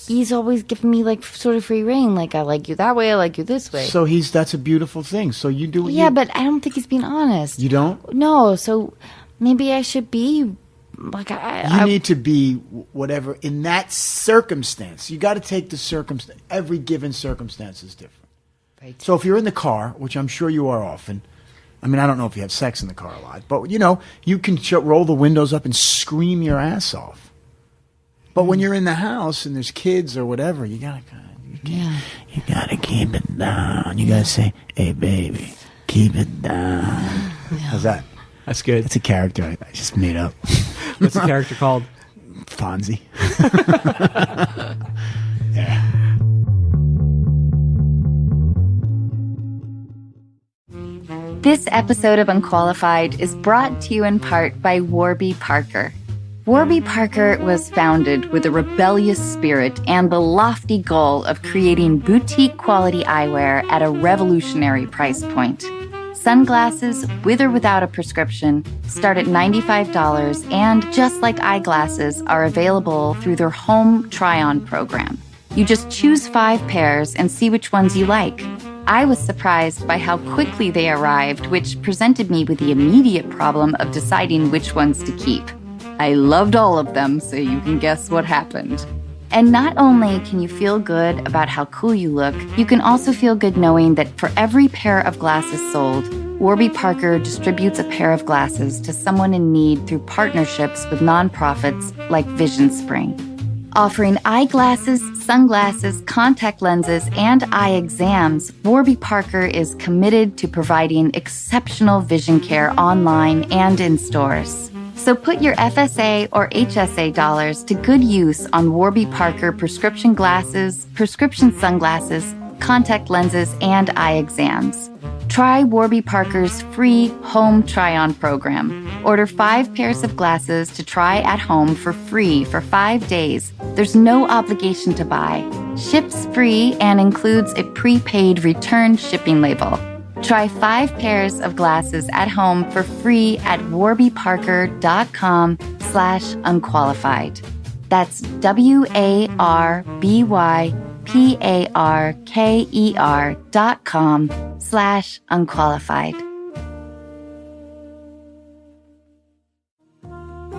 He's always giving me like sort of free reign. Like, I like you that way, I like you this way. So that's a beautiful thing. So you do what but I don't think he's being honest. You don't? No, so maybe I should be like You need to be whatever in that circumstance. You got to take the circumstance. Every given circumstance is different. Right. So if you're in the car, which I'm sure you are often, I mean, I don't know if you have sex in the car a lot, but you can roll the windows up and scream your ass off. But when you're in the house and there's kids or whatever, you gotta keep it down. You gotta say, "Hey, baby, keep it down." How's that? That's good. That's a character I just made up. What's the character called? Fonzie. Yeah. This episode of Unqualified is brought to you in part by Warby Parker. Warby Parker was founded with a rebellious spirit and the lofty goal of creating boutique quality eyewear at a revolutionary price point. Sunglasses, with or without a prescription, start at $95 and, just like eyeglasses, are available through their home try-on program. You just choose 5 pairs and see which ones you like. I was surprised by how quickly they arrived, which presented me with the immediate problem of deciding which ones to keep. I loved all of them, so you can guess what happened. And not only can you feel good about how cool you look, you can also feel good knowing that for every pair of glasses sold, Warby Parker distributes a pair of glasses to someone in need through partnerships with nonprofits like Vision Spring. Offering eyeglasses, sunglasses, contact lenses, and eye exams, Warby Parker is committed to providing exceptional vision care online and in stores. So put your FSA or HSA dollars to good use on Warby Parker prescription glasses, prescription sunglasses, contact lenses, and eye exams. Try Warby Parker's free home try-on program. Order 5 pairs of glasses to try at home for free for 5 days. There's no obligation to buy. Ships free and includes a prepaid return shipping label. Try 5 pairs of glasses at home for free at warbyparker.com/unqualified. That's warbyparker.com/unqualified.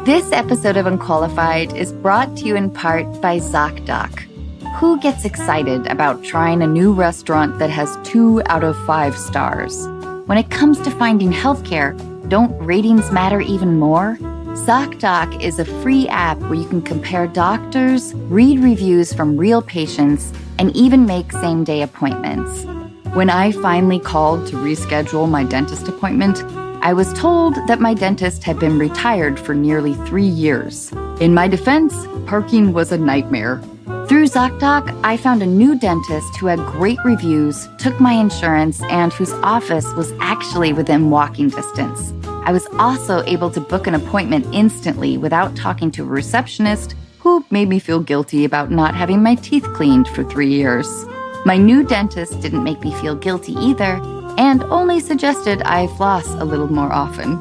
This episode of Unqualified is brought to you in part by ZocDoc. Who gets excited about trying a new restaurant that has 2 out of 5 stars? When it comes to finding healthcare, don't ratings matter even more? ZocDoc is a free app where you can compare doctors, read reviews from real patients, and even make same-day appointments. When I finally called to reschedule my dentist appointment, I was told that my dentist had been retired for nearly 3 years. In my defense, parking was a nightmare. Through ZocDoc, I found a new dentist who had great reviews, took my insurance, and whose office was actually within walking distance. I was also able to book an appointment instantly without talking to a receptionist who made me feel guilty about not having my teeth cleaned for 3 years. My new dentist didn't make me feel guilty either, and only suggested I floss a little more often.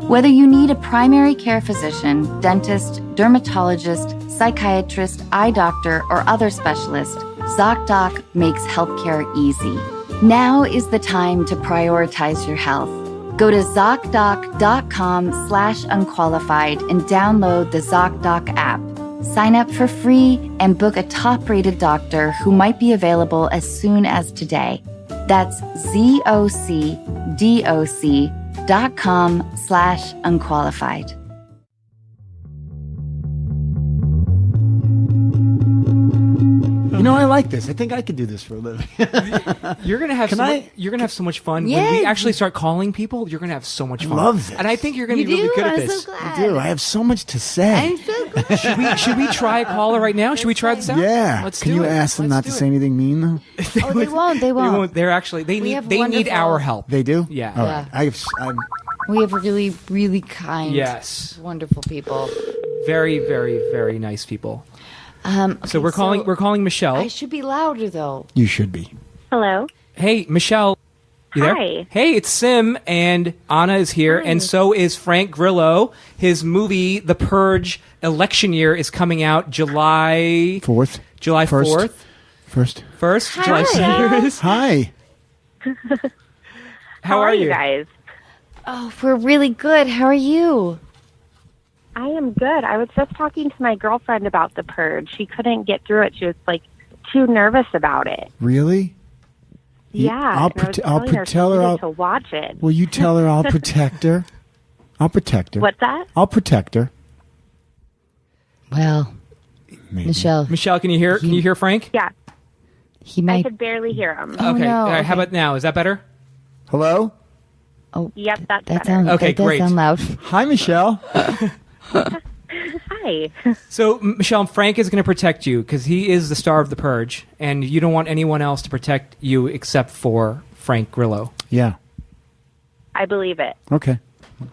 Whether you need a primary care physician, dentist, dermatologist, psychiatrist, eye doctor, or other specialist, ZocDoc makes healthcare easy. Now is the time to prioritize your health. Go to ZocDoc.com/unqualified and download the ZocDoc app. Sign up for free and book a top-rated doctor who might be available as soon as today. That's ZocDoc.com/unqualified. You know, I like this. I think I could do this for a living. You're gonna have you're gonna have so much fun when we actually start calling people. You're gonna have so much fun. Love this. And I think you're gonna be really good at this. So I do. I have so much to say. I'm so glad. Should we try a caller right now? Should we try this out? Yeah. Let's Can do you it. ask them Let's not to do say it. anything mean, though? Oh, they won't. They won't. They're actually they We have need wonderful- our help. They do? Yeah. All Yeah. right. We have really, really kind, Yes. wonderful people. Very, very, very nice people. Okay, So we're calling Michelle. I should be louder though. You should be. Hello. Hey, Michelle. You there? Hi. Hey, it's Sim, and Anna is here, and so is Frank Grillo. His movie, The Purge, election year, is coming out July 4th. July First. 4th. First. July 4th. Hi. How are you? guys? Oh, we're really good. How are you? I am good. I was just talking to my girlfriend about The Purge. She couldn't get through it. She was like too nervous about it. Really? Yeah. I'll and I was I'll telling her tell she her needed to watch it. Will you tell her I'll protect her? I'll protect her. What's that? I'll protect her. Well, Maybe. Michelle, Michelle, can you hear Frank? Yeah. he I might. could barely hear him. Oh, Okay. no, All right. How okay. about now? Is that better? Hello? Yep, that's That better. sounds Okay, that does great. sound loud. Hi, Michelle. Hi. So, Michelle, Frank is going to protect you because he is the star of The Purge, and you don't want anyone else to protect you except for Frank Grillo. Yeah. I believe it. Okay.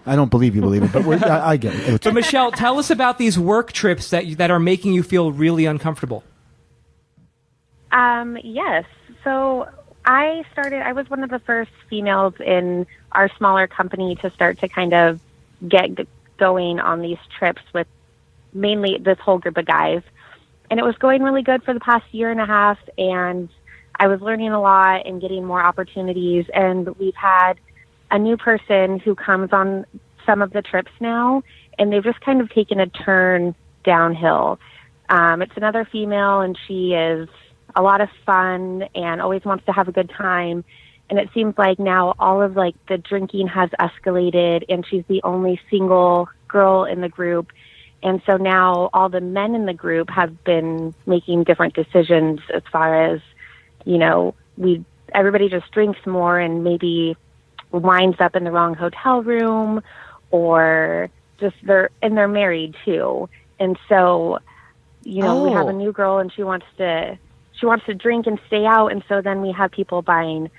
I don't believe you believe it, but I get it. But Michelle, tell us about these work trips that are making you feel really uncomfortable. Yes. So I was one of the first females in our smaller company to start to kind of get going on these trips with mainly this whole group of guys. And it was going really good for the past year and a half, and I was learning a lot and getting more opportunities. And we've had a new person who comes on some of the trips now, and they've just kind of taken a turn downhill. It's another female, and she is a lot of fun and always wants to have a good time. And it seems like now all of like the drinking has escalated, and she's the only single girl in the group. And so now all the men in the group have been making different decisions as far as, you know, everybody just drinks more and maybe winds up in the wrong hotel room, or just they're married too. And so, you know, we have a new girl and she wants to drink and stay out. And so then we have people buying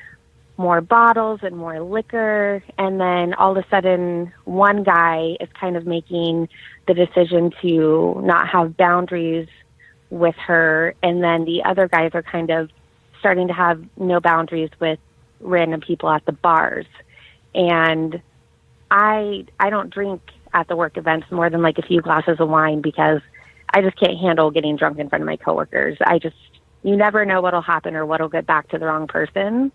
more bottles and more liquor. And then all of a sudden one guy is kind of making the decision to not have boundaries with her. And then the other guys are kind of starting to have no boundaries with random people at the bars. And I don't drink at the work events more than like a few glasses of wine because I just can't handle getting drunk in front of my coworkers. You never know what'll happen or what'll get back to the wrong person.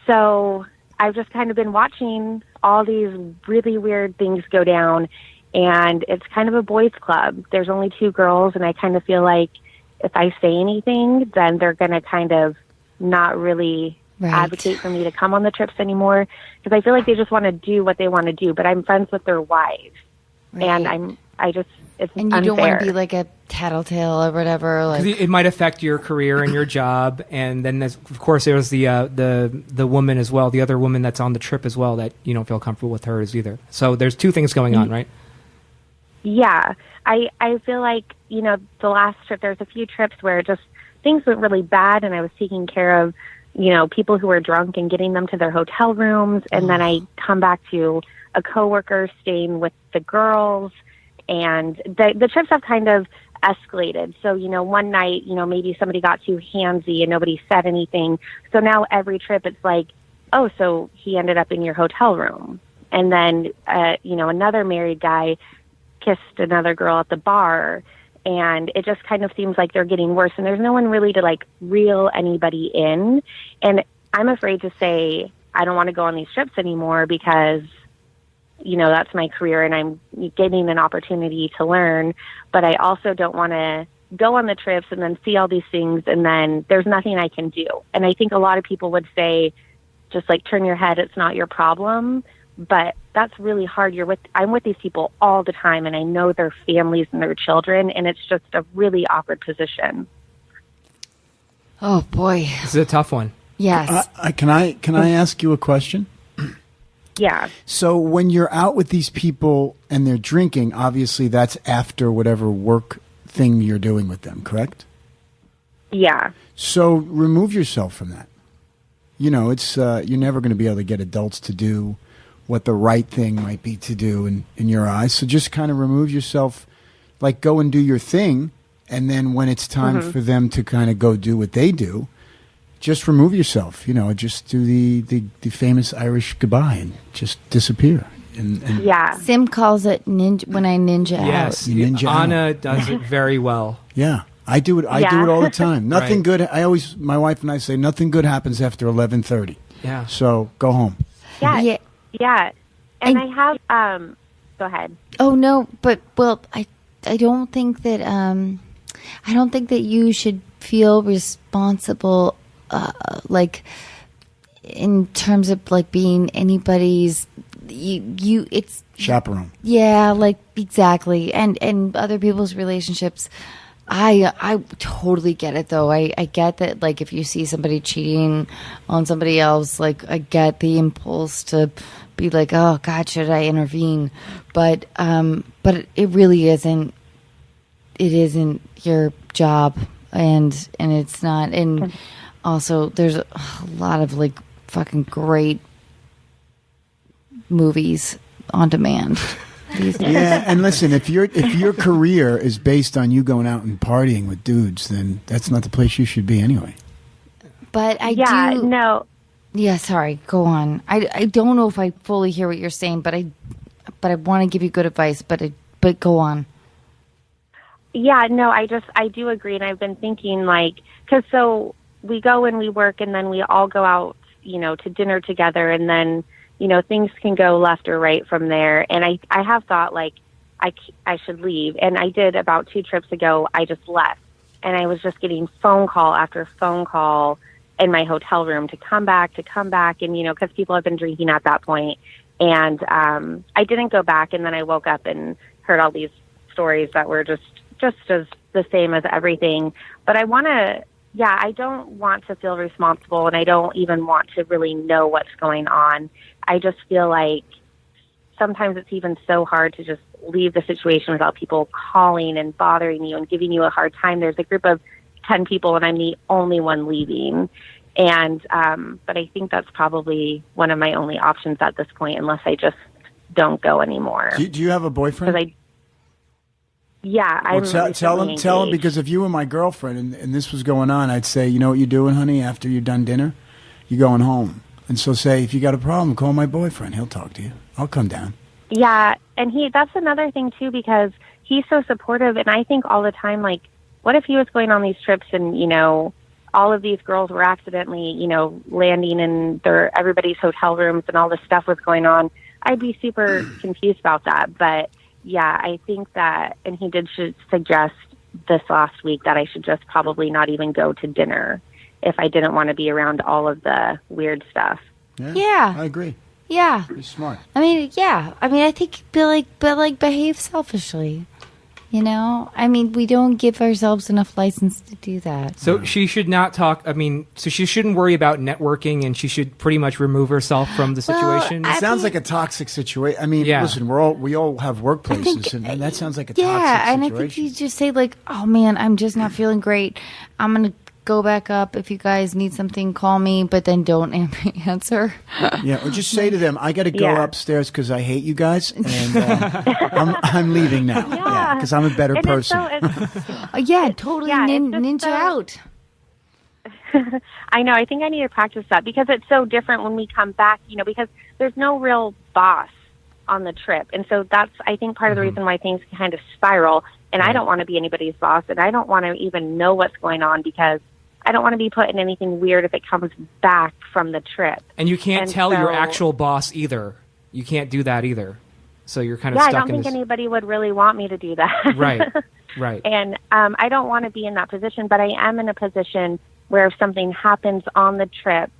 So I've just kind of been watching all these really weird things go down. and it's kind of a boys club. There's only 2 girls, and I kind of feel like if I say anything, then they're going to kind of not really advocate for me to come on the trips anymore, because I feel like they just want to do what they want to do, but I'm friends with their wives. And it's and you unfair. don't want to be like a tattletale or whatever. Like it might affect your career and your job, and then of course there's the woman as well, the other woman that's on the trip as well, that you don't feel comfortable with hers either. So there's 2 things going on, right? Yeah, I feel like, the last trip, there's a few trips where just things went really bad, and I was taking care of, people who were drunk and getting them to their hotel rooms, and then I come back to a coworker staying with the girls, and the trips have kind of escalated. So, one night, maybe somebody got too handsy and nobody said anything. So now every trip it's like, oh, so he ended up in your hotel room. And then, another married guy kissed another girl at the bar, and it just kind of seems like they're getting worse, and there's no one really to like reel anybody in. And I'm afraid to say I don't want to go on these trips anymore, because that's my career and I'm getting an opportunity to learn, but I also don't want to go on the trips and then see all these things and then there's nothing I can do. And I think a lot of people would say, just like, turn your head, it's not your problem. But that's really hard. I'm with these people all the time, and I know their families and their children, and it's just a really awkward position. oh boy, This is a tough one. yes. Can I ask you a question? Yeah. So when you're out with these people and they're drinking, obviously that's after whatever work thing you're doing with them, correct? Yeah. So remove yourself from that. It's you're never going to be able to get adults to do what the right thing might be to do in your eyes. So just kind of remove yourself, like go and do your thing, and then when it's time for them to kind of go do what they do, just remove yourself. Just do the famous Irish goodbye and just disappear. And Yeah. Sim calls it ninja when I ninja Yes, You ninja Anna does it very well. yeah, I do it. I do Yeah. it all the time. Nothing Right. good. My wife and I say nothing good happens after 11:30. Yeah. So go home. Yeah. Yeah. Yeah. And And- I have, go ahead. Oh no, but I don't think that you should feel responsible, like in terms of like being anybody's. It's Chaperone. yeah, like exactly, and other people's relationships. I totally get it though. I get that, like, if you see somebody cheating on somebody else, like, I get the impulse to be like, oh God, should I intervene? But it really isn't. It isn't your job, and it's not. And also, there's a lot of like fucking great movies on demand these days. Yeah, and listen, if your career is based on you going out and partying with dudes, then that's not the place you should be anyway. But I Yeah. do. No. Yeah, sorry. Go on. I don't know if I fully hear what you're saying, but I want to give you good advice. But go on. Yeah, no, I do agree. And I've been thinking, like, because so we go and we work and then we all go out, to dinner together, and then, things can go left or right from there. And I have thought, like, I should leave. And I did about 2 trips ago. I just left. And I was just getting phone call after phone call in my hotel room to come back. And, because people have been drinking at that point. And I didn't go back. And then I woke up and heard all these stories that were just as the same as everything. But I don't want to feel responsible, and I don't even want to really know what's going on. I just feel like sometimes it's even so hard to just leave the situation without people calling and bothering you and giving you a hard time. There's a group of 10 people and I'm the only one leaving. And, but I think that's probably one of my only options at this point, unless I just don't go anymore. Do you have a boyfriend? I'm tell him, because if you were my girlfriend and this was going on, I'd say, you know what you're doing, honey, after you're done dinner? You're going home. And so say, if you got a problem, call my boyfriend. He'll talk to you. I'll come down. Yeah, and that's another thing, too, because he's so supportive, and I think all the time, like, what if he was going on these trips and, all of these girls were accidentally, landing in everybody's hotel rooms and all this stuff was going on? I'd be super confused about that, but yeah, I think that, and he did suggest this last week that I should just probably not even go to dinner if I didn't want to be around all of the weird stuff. Yeah. I agree. Yeah. He's smart. I mean, yeah. I mean, I think, but behave selfishly. You know? I mean, we don't give ourselves enough license to do that. So she should not talk. I mean, so she shouldn't worry about networking, and she should pretty much remove herself from the situation. It sounds like a toxic situation. I mean, listen, we all have workplaces, and that sounds like a toxic situation. Yeah, and I think you just say, like, oh, man, I'm just not feeling great. I'm going to go back up. If you guys need something, call me, but then don't answer. Yeah, or just say to them, I got to go upstairs because I hate you guys, and I'm leaving now. Yeah, because I'm a better person. Totally ninja out. I know. I think I need to practice that because it's so different when we come back, you know, because there's no real boss on the trip. And so that's, I think, part of the reason why things can kind of spiral. And I don't want to be anybody's boss, and I don't want to even know what's going on because I don't want to be put in anything weird if it comes back from the trip. And you can't tell your actual boss either. You can't do that either. So you're kind of stuck in I don't think anybody would really want me to do that. Right. And I don't want to be in that position, but I am in a position where if something happens on the trip,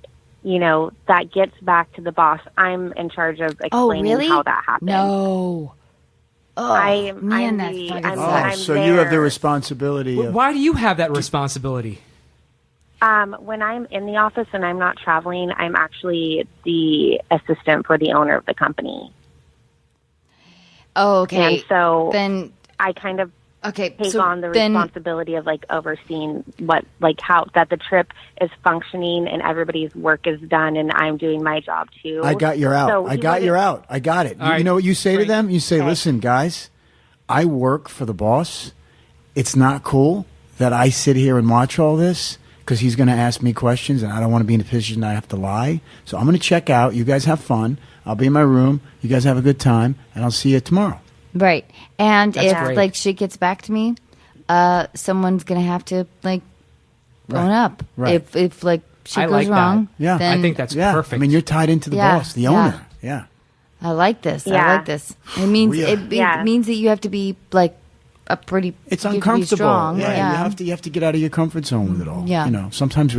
you know, that gets back to the boss, I'm in charge of explaining how that happened. No. Oh, man, that's fucking sucks. So you have the responsibility. Why do you have that responsibility? When I'm in the office and I'm not traveling, I'm actually the assistant for the owner of the company. Oh, okay. And so then I kind of take so on the responsibility of like overseeing how that the trip is functioning and everybody's work is done and I'm doing my job too. I got your out. So I got your out. I got it. You know what you say to them? You say, listen, guys, I work for the boss. It's not cool that I sit here and watch all this because he's going to ask me questions and I don't want to be in a position I have to lie. So I'm going to check out. You guys have fun. I'll be in my room. You guys have a good time and I'll see you tomorrow. Right. And That's great. like shit gets back to me, someone's going to have to like own up. Right. If like shit I goes like wrong. that. Yeah. Then I think that's perfect. I mean, you're tied into the boss, the owner. Yeah. I like this. Yeah. I like this. It means it means that you have to be like a pretty. It's you have to be uncomfortable. strong. Yeah. You have to get out of your comfort zone with it all. Yeah. You know, sometimes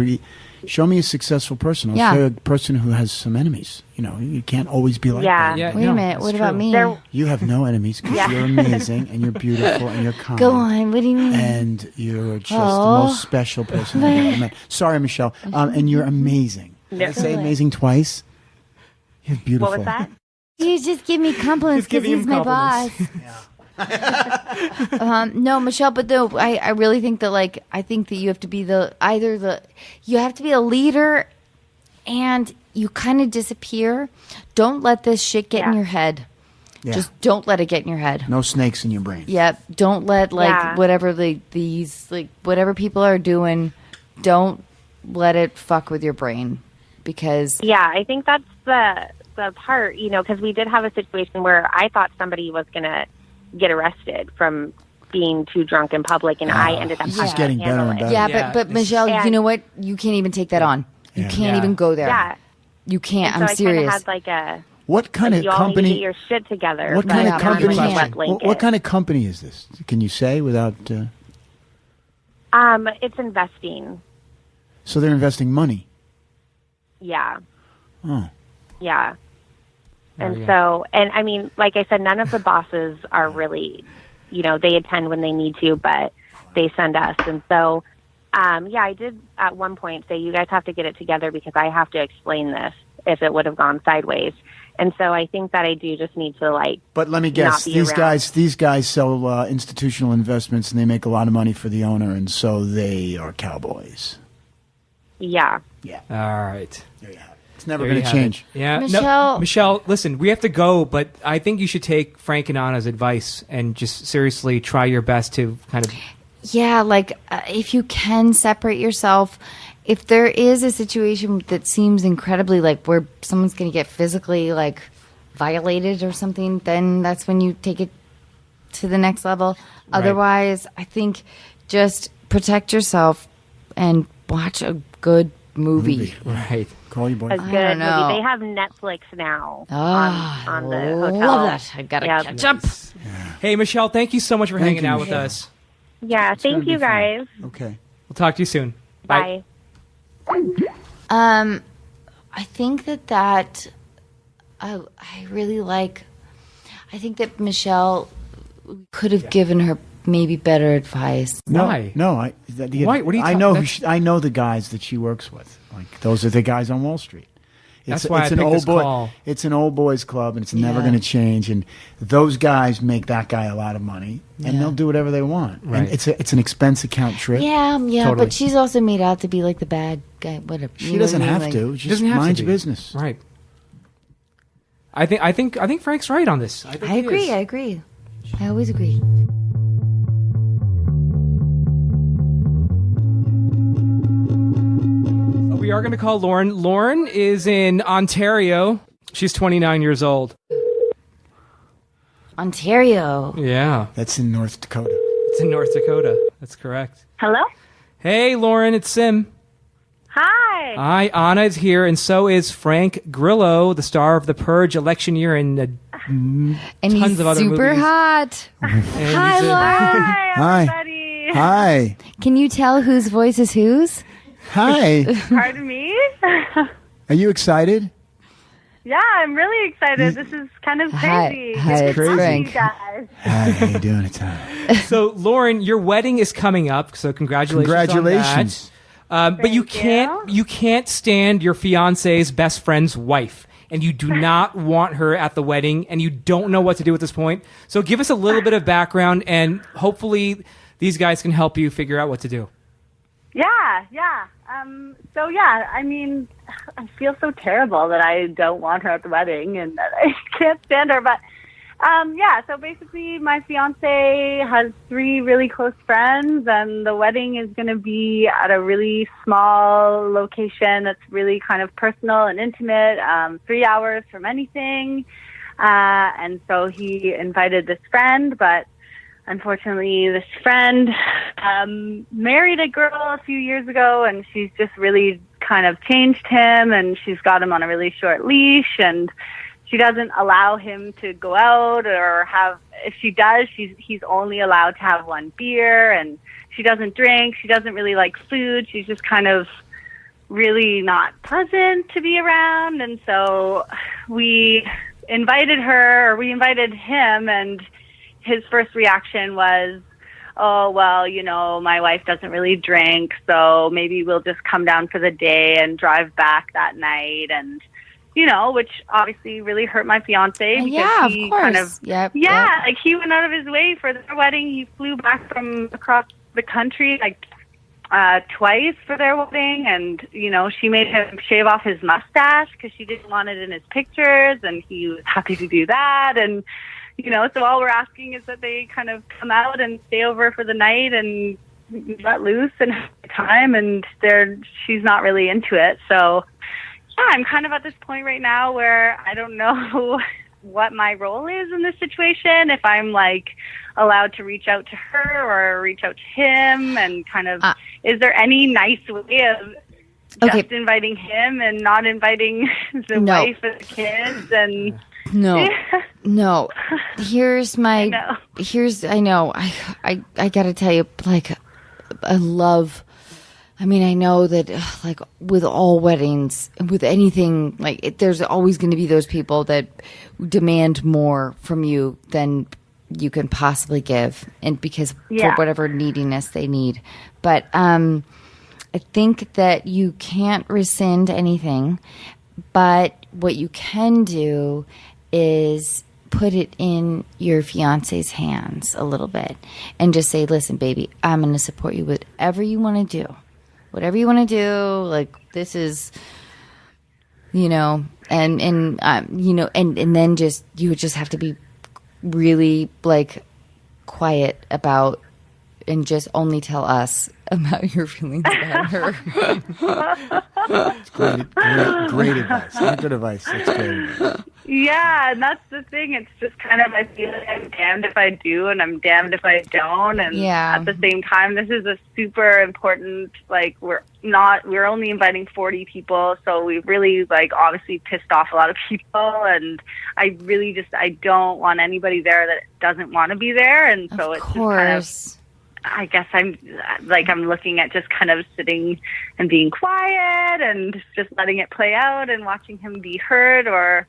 show me a successful person. I'll show you a person who has some enemies. You know, you can't always be like that. Yeah. Wait a minute. What about me? You have no enemies because you're amazing and you're beautiful and you're kind. Go on. What do you mean? And you're just the most special person I've ever met. Sorry, Michelle. And you're amazing. Did I say amazing twice? You're beautiful. What was that? You just give me compliments because he's my boss. No, Michelle, but no, I really think that I think that you have to be you have to be a leader and you kind of disappear. Don't let this shit get in your head. Yeah. Just don't let it get in your head. No snakes in your brain. Yep. Don't let whatever whatever people are doing, don't let it fuck with your brain because I think that's the part, you know, because we did have a situation where I thought somebody was going to get arrested from being too drunk in public, and I ended up just getting better and better. Yeah, but Michelle, you know what? You can't even take that on. You can't even go there. Yeah. You can't. And so I'm serious. I kind of had what kind of you all need to company? get your shit together. What kind of company? What What kind of company is this? Can you say without? It's investing. So they're investing money. Yeah. Oh. Yeah. And so, and I mean, like I said, none of the bosses are really, you know, they attend when they need to, but they send us. And so, I did at one point say, you guys have to get it together because I have to explain this if it would have gone sideways. And so I think that I do just need to But let me guess, these guys sell institutional investments and they make a lot of money for the owner, and so they are cowboys. Yeah. Yeah. All right. There you have it. It's never going to change. Yeah. Michelle. No, Michelle, listen, we have to go, but I think you should take Frank and Anna's advice and just seriously try your best to kind of. Yeah, if you can separate yourself, if there is a situation that seems incredibly where someone's going to get physically violated or something, then that's when you take it to the next level. Right. Otherwise, I think just protect yourself and watch a good movie. Right. Call your boyfriend. A good movie. They have Netflix now on the hotel. Love that. I got to catch up. Hey, Michelle, thank you so much for hanging you, out with Michelle. us. Yeah, thank you guys. Okay. We'll talk to you soon. Bye. I think that I really like. I think that Michelle could have given her maybe better advice. Why? No. Why? What are you I talking- know. that's- I know the guys that she works with. Like those are the guys on Wall Street. That's why I an picked old this boy. call. It's an old boys club, and it's never Yeah. going to change. And those guys make that guy a lot of money, and Yeah. they'll do whatever they want. Right. And it's an expense account trip. Yeah, Totally. but she's also made out to be like the bad guy. Whatever. She You know doesn't what I mean? have Like, to. She Just doesn't have mind to your be. business. Right. I think Frank's right on this. I think he agree. is. I agree. I always agree. We are going to call Lauren. Lauren is in Ontario. She's 29 years old. Ontario. Yeah. That's in North Dakota. It's in North Dakota. That's correct. Hello? Hey, Lauren, it's Sim. Hi. Hi, Anna is here, and so is Frank Grillo, the star of the Purge election year and And tons he's of other super movies. hot. Hi, he's Lauren. Hi. everybody. Hi. Can you tell whose voice is whose? Hi. Pardon me? Are you excited? Yeah, I'm really excited. This is kind of crazy. Hi, it's crazy. Frank. You guys. Hi. How you doing? It's So, Lauren, your wedding is coming up, so congratulations. Congratulations. On that. But you Thank you can't stand your fiance's best friend's wife, and you do not want her at the wedding, and you don't know what to do at this point. So, give us a little bit of background, and hopefully, these guys can help you figure out what to do. Yeah. I mean, I feel so terrible that I don't want her at the wedding and that I can't stand her. But, so basically my fiance has 3 really close friends, and the wedding is going to be at a really small location that's really kind of personal and intimate, 3 hours from anything. And so he invited this friend, but unfortunately, this friend married a girl a few years ago, and she's just really kind of changed him, and she's got him on a really short leash, and she doesn't allow him to go out or have, if she does, he's only allowed to have 1 beer, and she doesn't drink. She doesn't really like food. She's just kind of really not pleasant to be around. And so we invited him, and his first reaction was, oh, well, my wife doesn't really drink, so maybe we'll just come down for the day and drive back that night. And, which obviously really hurt my fiance. Because Yeah, of he course. kind of, Yep. like he went out of his way for their wedding. He flew back from across the country, twice for their wedding. And, she made him shave off his mustache because she didn't want it in his pictures, and he was happy to do that. And, so all we're asking is that they kind of come out and stay over for the night and let loose and have a good time, and she's not really into it. So, yeah, I'm kind of at this point right now where I don't know what my role is in this situation, if I'm, allowed to reach out to her or reach out to him, and kind of, is there any nice way of just inviting him and not inviting the wife and the kids? And No. Here's my. I know. I gotta tell you, I love. I mean, I know that, with all weddings, with anything, there's always going to be those people that demand more from you than you can possibly give, and because for whatever neediness they need. But I think that you can't rescind anything, but what you can do is put it in your fiance's hands a little bit and just say, listen, baby, I'm going to support you with whatever you want to do. Whatever you want to do, this is, and then you would just have to be really quiet about, and just only tell us about your feelings about her. It's great advice. Not good advice. That's great advice. Yeah, and that's the thing. It's just kind of, I feel like I'm damned if I do and I'm damned if I don't. And at the same time, this is a super important, like, we're only inviting 40 people. So we've really, like, obviously pissed off a lot of people. And I really I don't want anybody there that doesn't want to be there. And so it's just kind of, I guess I'm looking at just kind of sitting and being quiet and just letting it play out and watching him be heard, or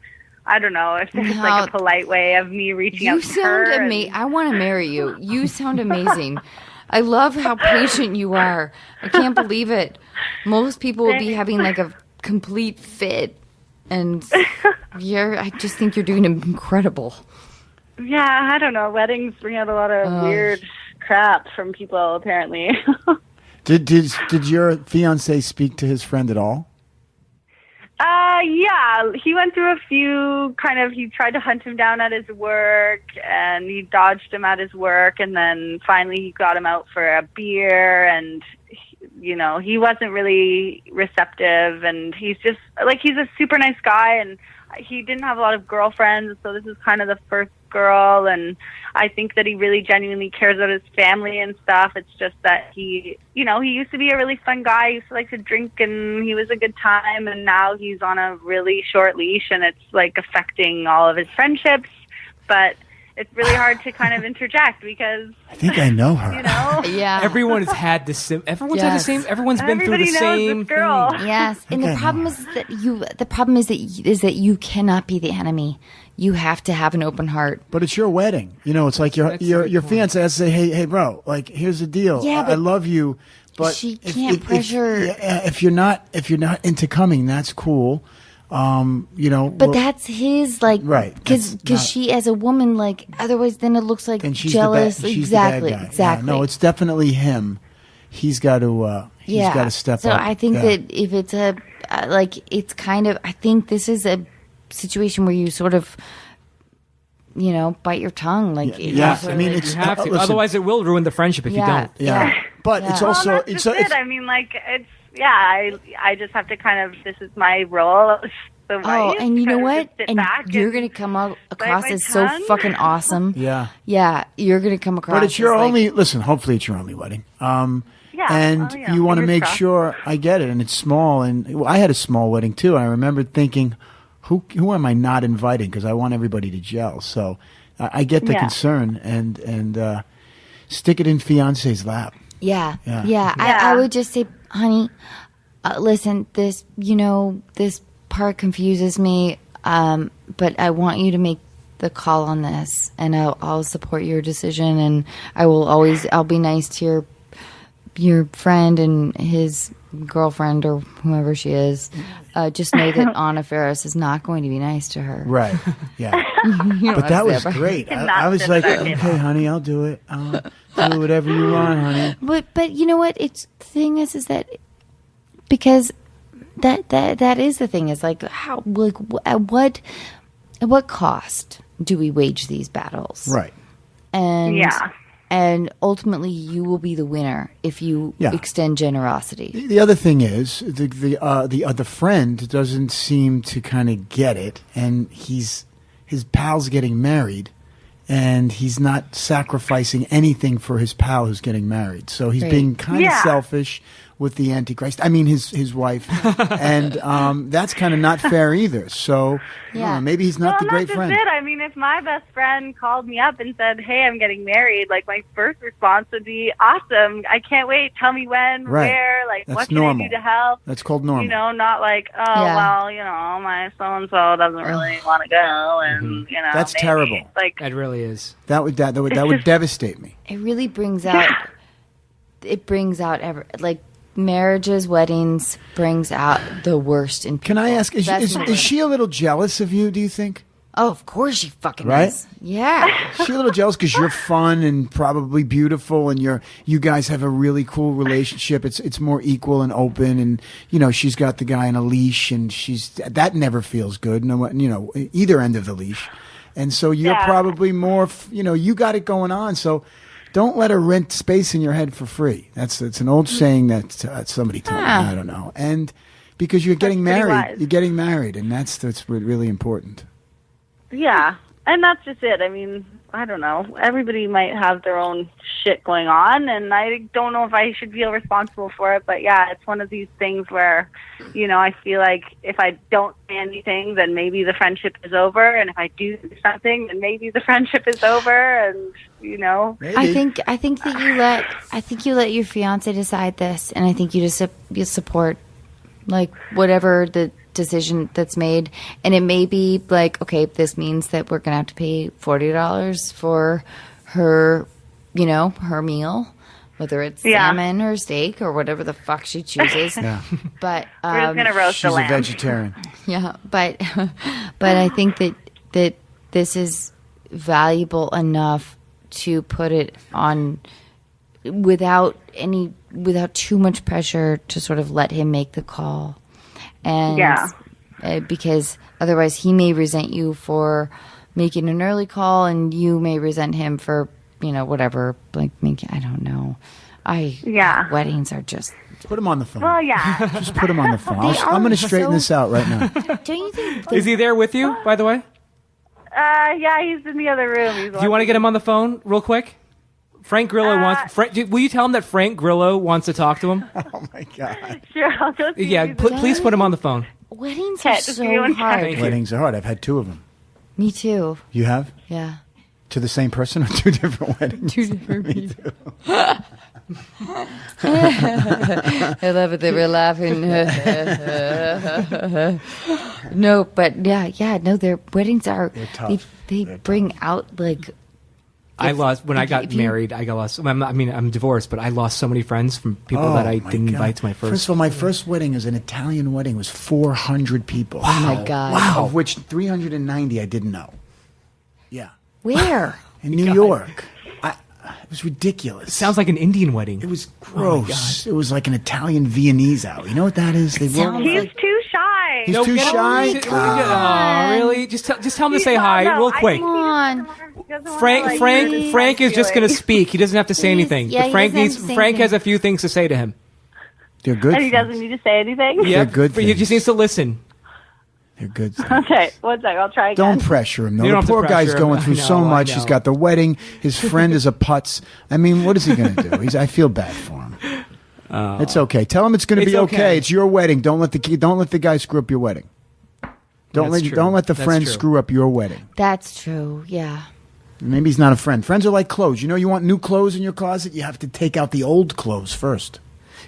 I don't know if there's like a polite way of me reaching out to her. You sound amazing. I want to marry you. You sound amazing. I love how patient you are. I can't believe it. Most people would be having like a complete fit, and I just think you're doing incredible. Yeah, I don't know. Weddings bring out a lot of weird crap from people, apparently. Did your fiancé speak to his friend at all? Yeah, he went through a few he tried to hunt him down at his work, and he dodged him at his work, and then finally he got him out for a beer, and he wasn't really receptive, and he's just he's a super nice guy, and he didn't have a lot of girlfriends, so this is kind of the first girl, and I think that he really genuinely cares about his family and stuff. It's just that he used to be a really fun guy. He used to like to drink, and he was a good time, and now he's on a really short leash, and it's like affecting all of his friendships, but it's really hard to kind of interject because I think I know her. Yeah. Everyone has had this. Everyone's had the same. Everyone's been through the same girl. thing. Yes, and the problem is that you cannot be the enemy. You have to have an open heart. But it's your wedding. It's like your fiancé has to say, hey, bro, like, here's the deal. Yeah, I love you, but she can't pressure. If you're not into coming, that's cool. But that's his right because she, as a woman, otherwise then it looks like jealous. Exactly. Yeah, no, it's definitely him. He's got to step up. So I think that if it's it's kind of, I think this is a situation where you sort of bite your tongue. I mean, you have to. Otherwise it will ruin the friendship if you don't. But it's also it's I mean, it's I just have to kind of, this is my role. And you know what? And you're going to come across as so fucking awesome. Yeah. Yeah, you're going to come across. But it's your hopefully it's your only wedding. You want to make sure, I get it, and it's small, and I had a small wedding too. I remember thinking, who am I not inviting? Because I want everybody to gel. So I get the concern, and stick it in fiance's lap. Yeah. I would just say, honey, listen, this part confuses me, but I want you to make the call on this, and I'll support your decision, and I'll be nice to your friend and his girlfriend or whoever she is. Just know that Anna Faris is not going to be nice to her. Right. Yeah. But that was great. I was like, okay, honey, I'll do it. I'll do whatever you want, honey. But you know what? The thing is that because that is the thing, is how, at what cost do we wage these battles? Right. And ultimately, you will be the winner if you extend generosity. The other thing is the other friend doesn't seem to kind of get it, and his pal's getting married, and he's not sacrificing anything for his pal who's getting married. So he's being kind of selfish with the Antichrist. I mean, his wife, and that's kind of not fair either. So maybe he's not the great friend. I mean, if my best friend called me up and said, "Hey, I'm getting married," my first response would be, "Awesome! I can't wait. Tell me when, where, that's what can normal. I do to help?" That's called normal. Not well, my so and so doesn't really want to go, and that's maybe, terrible. It really is. That would devastate me. It really brings out. Marriages, weddings brings out the worst in people. Can I ask, is she a little jealous of you, do you think? Oh, of course she fucking is. Yeah. Is she a little jealous because you're fun and probably beautiful, and you guys have a really cool relationship. It's more equal and open, and she's got the guy on a leash, and that never feels good. No, either end of the leash, and so you're probably more. You got it going on. So Don't let her rent space in your head for free. It's an old saying that somebody told me. I don't know. And because you're getting married, and that's really important. Yeah, and that's just it. I mean, I don't know. Everybody might have their own shit going on, and I don't know if I should feel responsible for it. But yeah, it's one of these things where, I feel like if I don't say anything, then maybe the friendship is over, and if I do something, then maybe the friendship is over, and Maybe. I think that you let your fiance decide this, and I think you support like whatever the decision that's made, and it may be like, okay, this means that we're gonna have to pay $40 for her, her meal, whether it's salmon or steak or whatever the fuck she chooses. Yeah. But we're just gonna roast the lamb. She's a vegetarian. Yeah, but I think that this is valuable enough to put it on without too much pressure to sort of let him make the call. And because otherwise he may resent you for making an early call, and you may resent him for, whatever, like making, I don't know. Weddings are just... Put him on the phone. Well, yeah. Just put him on the phone. I'm going to straighten this out right now. Don't you think... Is he there with you, by the way? Yeah, he's in the other room. Do you want to get him on the phone real quick? Frank Grillo wants... will you tell him that Frank Grillo wants to talk to him? Oh, my God. Sure, I'll go see Yeah, please put him on the phone. Weddings are so hard. Weddings are hard. I've had 2 of them. Me too. You have? Yeah. To the same person or 2 different weddings? 2 different people. I love it that we're laughing. No, but no, their weddings are... They're tough. They bring out, like... I lost when I got married. I got lost. I'm divorced, but I lost so many friends from people that I didn't invite to my first. First of all, my first wedding was an Italian wedding. It was 400 people. Oh my God! Wow. Of which 390 I didn't know. Yeah. Where? In New York. It was ridiculous. It sounds like an Indian wedding. It was gross. It was like an Italian Viennese out. You know what that is? He's too shy. He's too shy. Oh, really? Just tell him to say hi real quick. Come on. Frank is just going to speak. He doesn't have to say anything. Yeah, Frank has a few things to say to him. They're good. And he doesn't need to say anything? Yeah, They're good. He just needs to listen. They're good. Okay, one second. I'll try again. Don't pressure him. You No, don't the have to poor guy's pressure going him. through so I much. know. He's got the wedding. His friend is a putz. I mean, what is he going to do? I feel bad for him. It's okay. Tell him it's going to be okay. It's your wedding. Don't let the guy screw up your wedding. Don't let the friend screw up your wedding. That's true. Yeah. Maybe he's not a friend. Friends are like clothes. You want new clothes in your closet? You have to take out the old clothes first.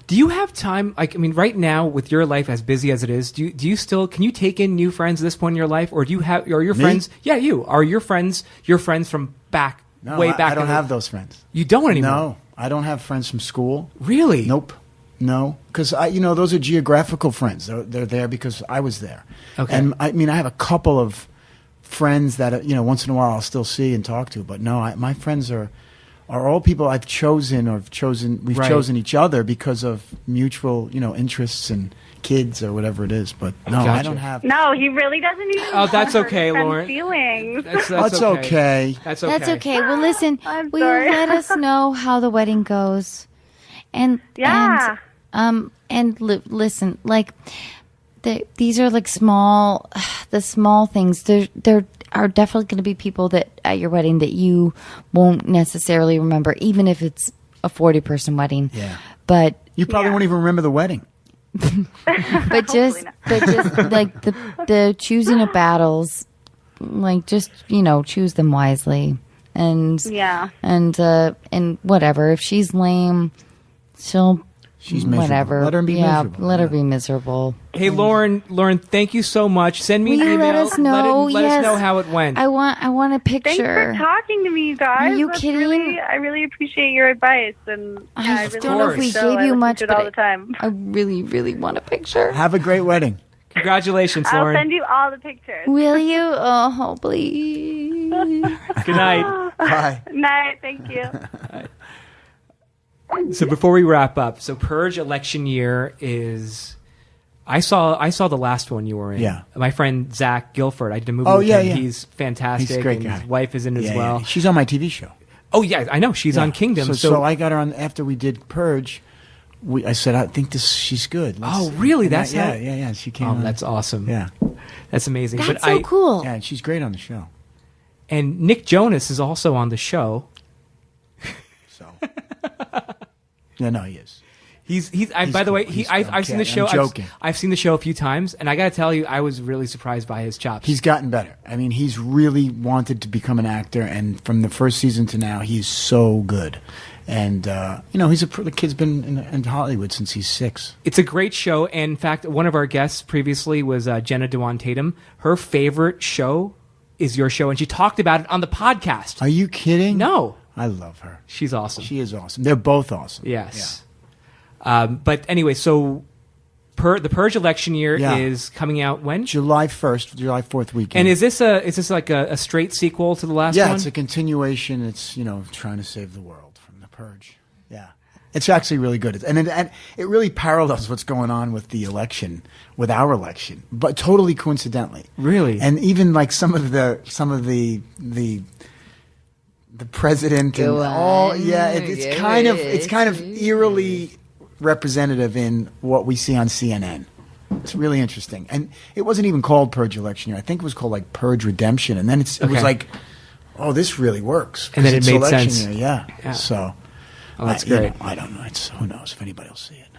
Do you have time? Right now, with your life as busy as it is, do you still, can you take in new friends at this point in your life, or are your friends? Yeah, you are your friends from way back. I don't have those friends. You don't anymore. No, I don't have friends from school. Really? Nope. No, because those are geographical friends. They're there because I was there. Okay. And I have a couple of friends that once in a while I'll still see and talk to, but no, my friends are all people I've chosen or we've chosen each other because of mutual interests and kids or whatever it is. But no, Gotcha. I don't have. No, he really doesn't even. Oh, that's okay, Lauren. Feelings. That's okay. That's okay. That's okay. Well, listen, I'm will sorry. you let us know how the wedding goes? And listen, like these are like the small things. There are definitely going to be people that at your wedding that you won't necessarily remember, even if it's a 40-person wedding. Yeah. But You probably won't even remember the wedding. but just like the choosing of battles, like just choose them wisely, and and whatever. If she's lame, she's miserable. Whatever. Let her be miserable. Let her be miserable. Hey, Lauren, thank you so much. Send me Will an you email. let us know? Let us know how it went. I want a Thanks picture. for talking to me, you guys. Are you That's kidding? I really appreciate your advice, and I really don't know if we so gave I you listen much, to it but all the time. I really, really want a picture. Have a great wedding. Congratulations, I'll Lauren. send you all the pictures. Will you? Oh, please. Good night. Bye. Night. Thank you. So before we wrap up, Purge election year is. I saw the last one you were in. Yeah. My friend Zach Guilford. I did a movie Oh, with yeah, him. yeah. He's fantastic. He's a great and guy. His wife is in it as Yeah, well. yeah. She's on my TV show. Oh yeah, I know she's on Kingdom. So I got her on after we did Purge. I said I think she's good. Really? That's yeah. She came. on. That's awesome. Yeah, that's amazing. That's so cool. Yeah, and she's great on the show. And Nick Jonas is also on the show. So yeah, no, he is. He's by the way, I've seen the show. I'm joking. I've seen the show a few times, and I got to tell you, I was really surprised by his chops. He's gotten better. I mean, he's really wanted to become an actor, and from the first season to now, he's so good. And the kid's been in Hollywood since he's 6. It's a great show. And in fact, one of our guests previously was Jenna Dewan Tatum. Her favorite show is your show, and she talked about it on the podcast. Are you kidding? No, I love her. She's awesome. She is awesome. They're both awesome. Yes. Yeah. But anyway, so the Purge election year is coming out when? July 1st, July 4th weekend. And is this like a straight sequel to the last one? Yeah, it's a continuation. It's, trying to save the world from the Purge. Yeah. It's actually really good. And it really parallels what's going on with the election, with our election, but totally coincidentally. Really? And even like some of the president and all, it's kind of eerily representative in what we see on CNN. It's really interesting. And it wasn't even called Purge election year. I think it was called like Purge Redemption. And then it was like, oh, this really works. And then it made election sense. Year. Yeah. So that's great. I don't know. Who knows if anybody will see it.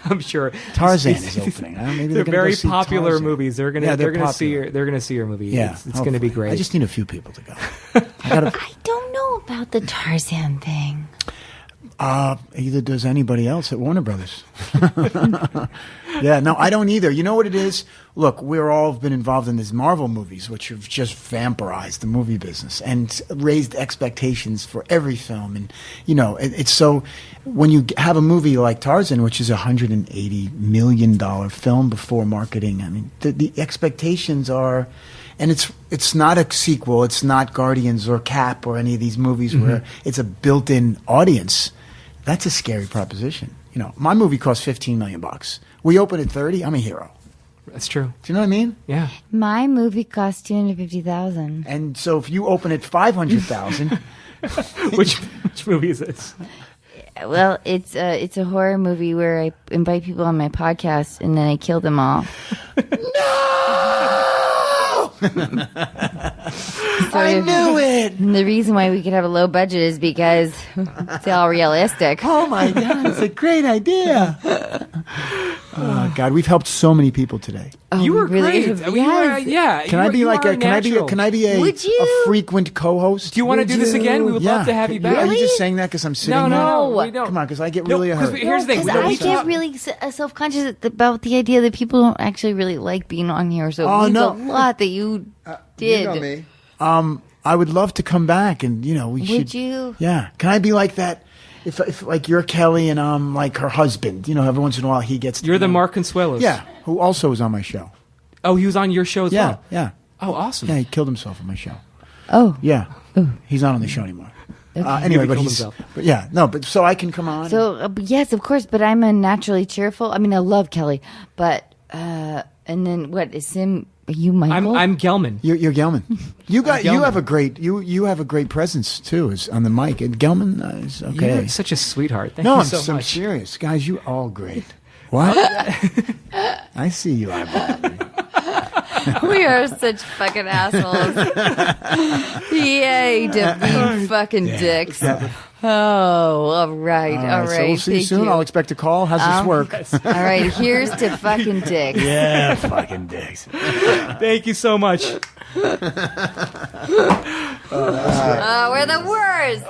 I'm sure Tarzan is opening. Maybe they're very go popular Tarzan. movies. They're gonna see your movie. Yeah, it's going to be great. I just need a few people to go. I don't know about the Tarzan thing. Either does anybody else at Warner Brothers. Yeah, no, I don't either. You know what it is? Look, we're all been involved in these Marvel movies, which have just vampirized the movie business and raised expectations for every film. And, it's so, when you have a movie like Tarzan, which is a $180 million film before marketing, I mean, the expectations are, and it's not a sequel, it's not Guardians or Cap or any of these movies where it's a built-in audience. That's a scary proposition. My movie cost $15 million. We open at 30. I'm a hero. That's true. Do you know what I mean? Yeah. My movie cost $250,000. And so if you open at $500,000, which movie is this? Well, it's a horror movie where I invite people on my podcast and then I kill them all. I knew it. And the reason why we could have a low budget is because it's all realistic. Oh my God, it's a great idea. Oh God, we've helped so many people today. Oh, you were really great. Yes. Can I be a frequent co-host? Do you want to do this again? We would love to have you back. Are you just saying that because I'm sitting here? No, we don't. Come on, because I get really hurt. Here's the thing. I get really self-conscious about the idea that people don't actually really like being on here. So it means a lot that you did. You know me. I would love to come back, and we should. Would you? Yeah. Can I be like that? If like you're Kelly and I'm like her husband, every once in a while he gets. You're the Mark Consuelos. Yeah, who also was on my show. Oh, he was on your show as well. Yeah. Oh, awesome. Yeah, he killed himself on my show. Oh. Yeah. He's not on the show anymore. Anyway, but so I can come on. So yes, of course. But I'm a naturally cheerful. I mean, I love Kelly, but and then what is Sim? Are you Michael? I'm Gelman. You're Gelman. You have a great you have a great presence too. Is on the mic. And Gelman is okay. You're such a sweetheart. Thank you so much. I'm serious, guys. You all great. What? I see you eyeballing. We are such fucking assholes. Yay, to be fucking dicks. Oh, all right. So we'll see you soon. I'll expect a call. How's this work? All right, here's to fucking dicks. Yeah, fucking dicks. Thank you so much. We're the worst.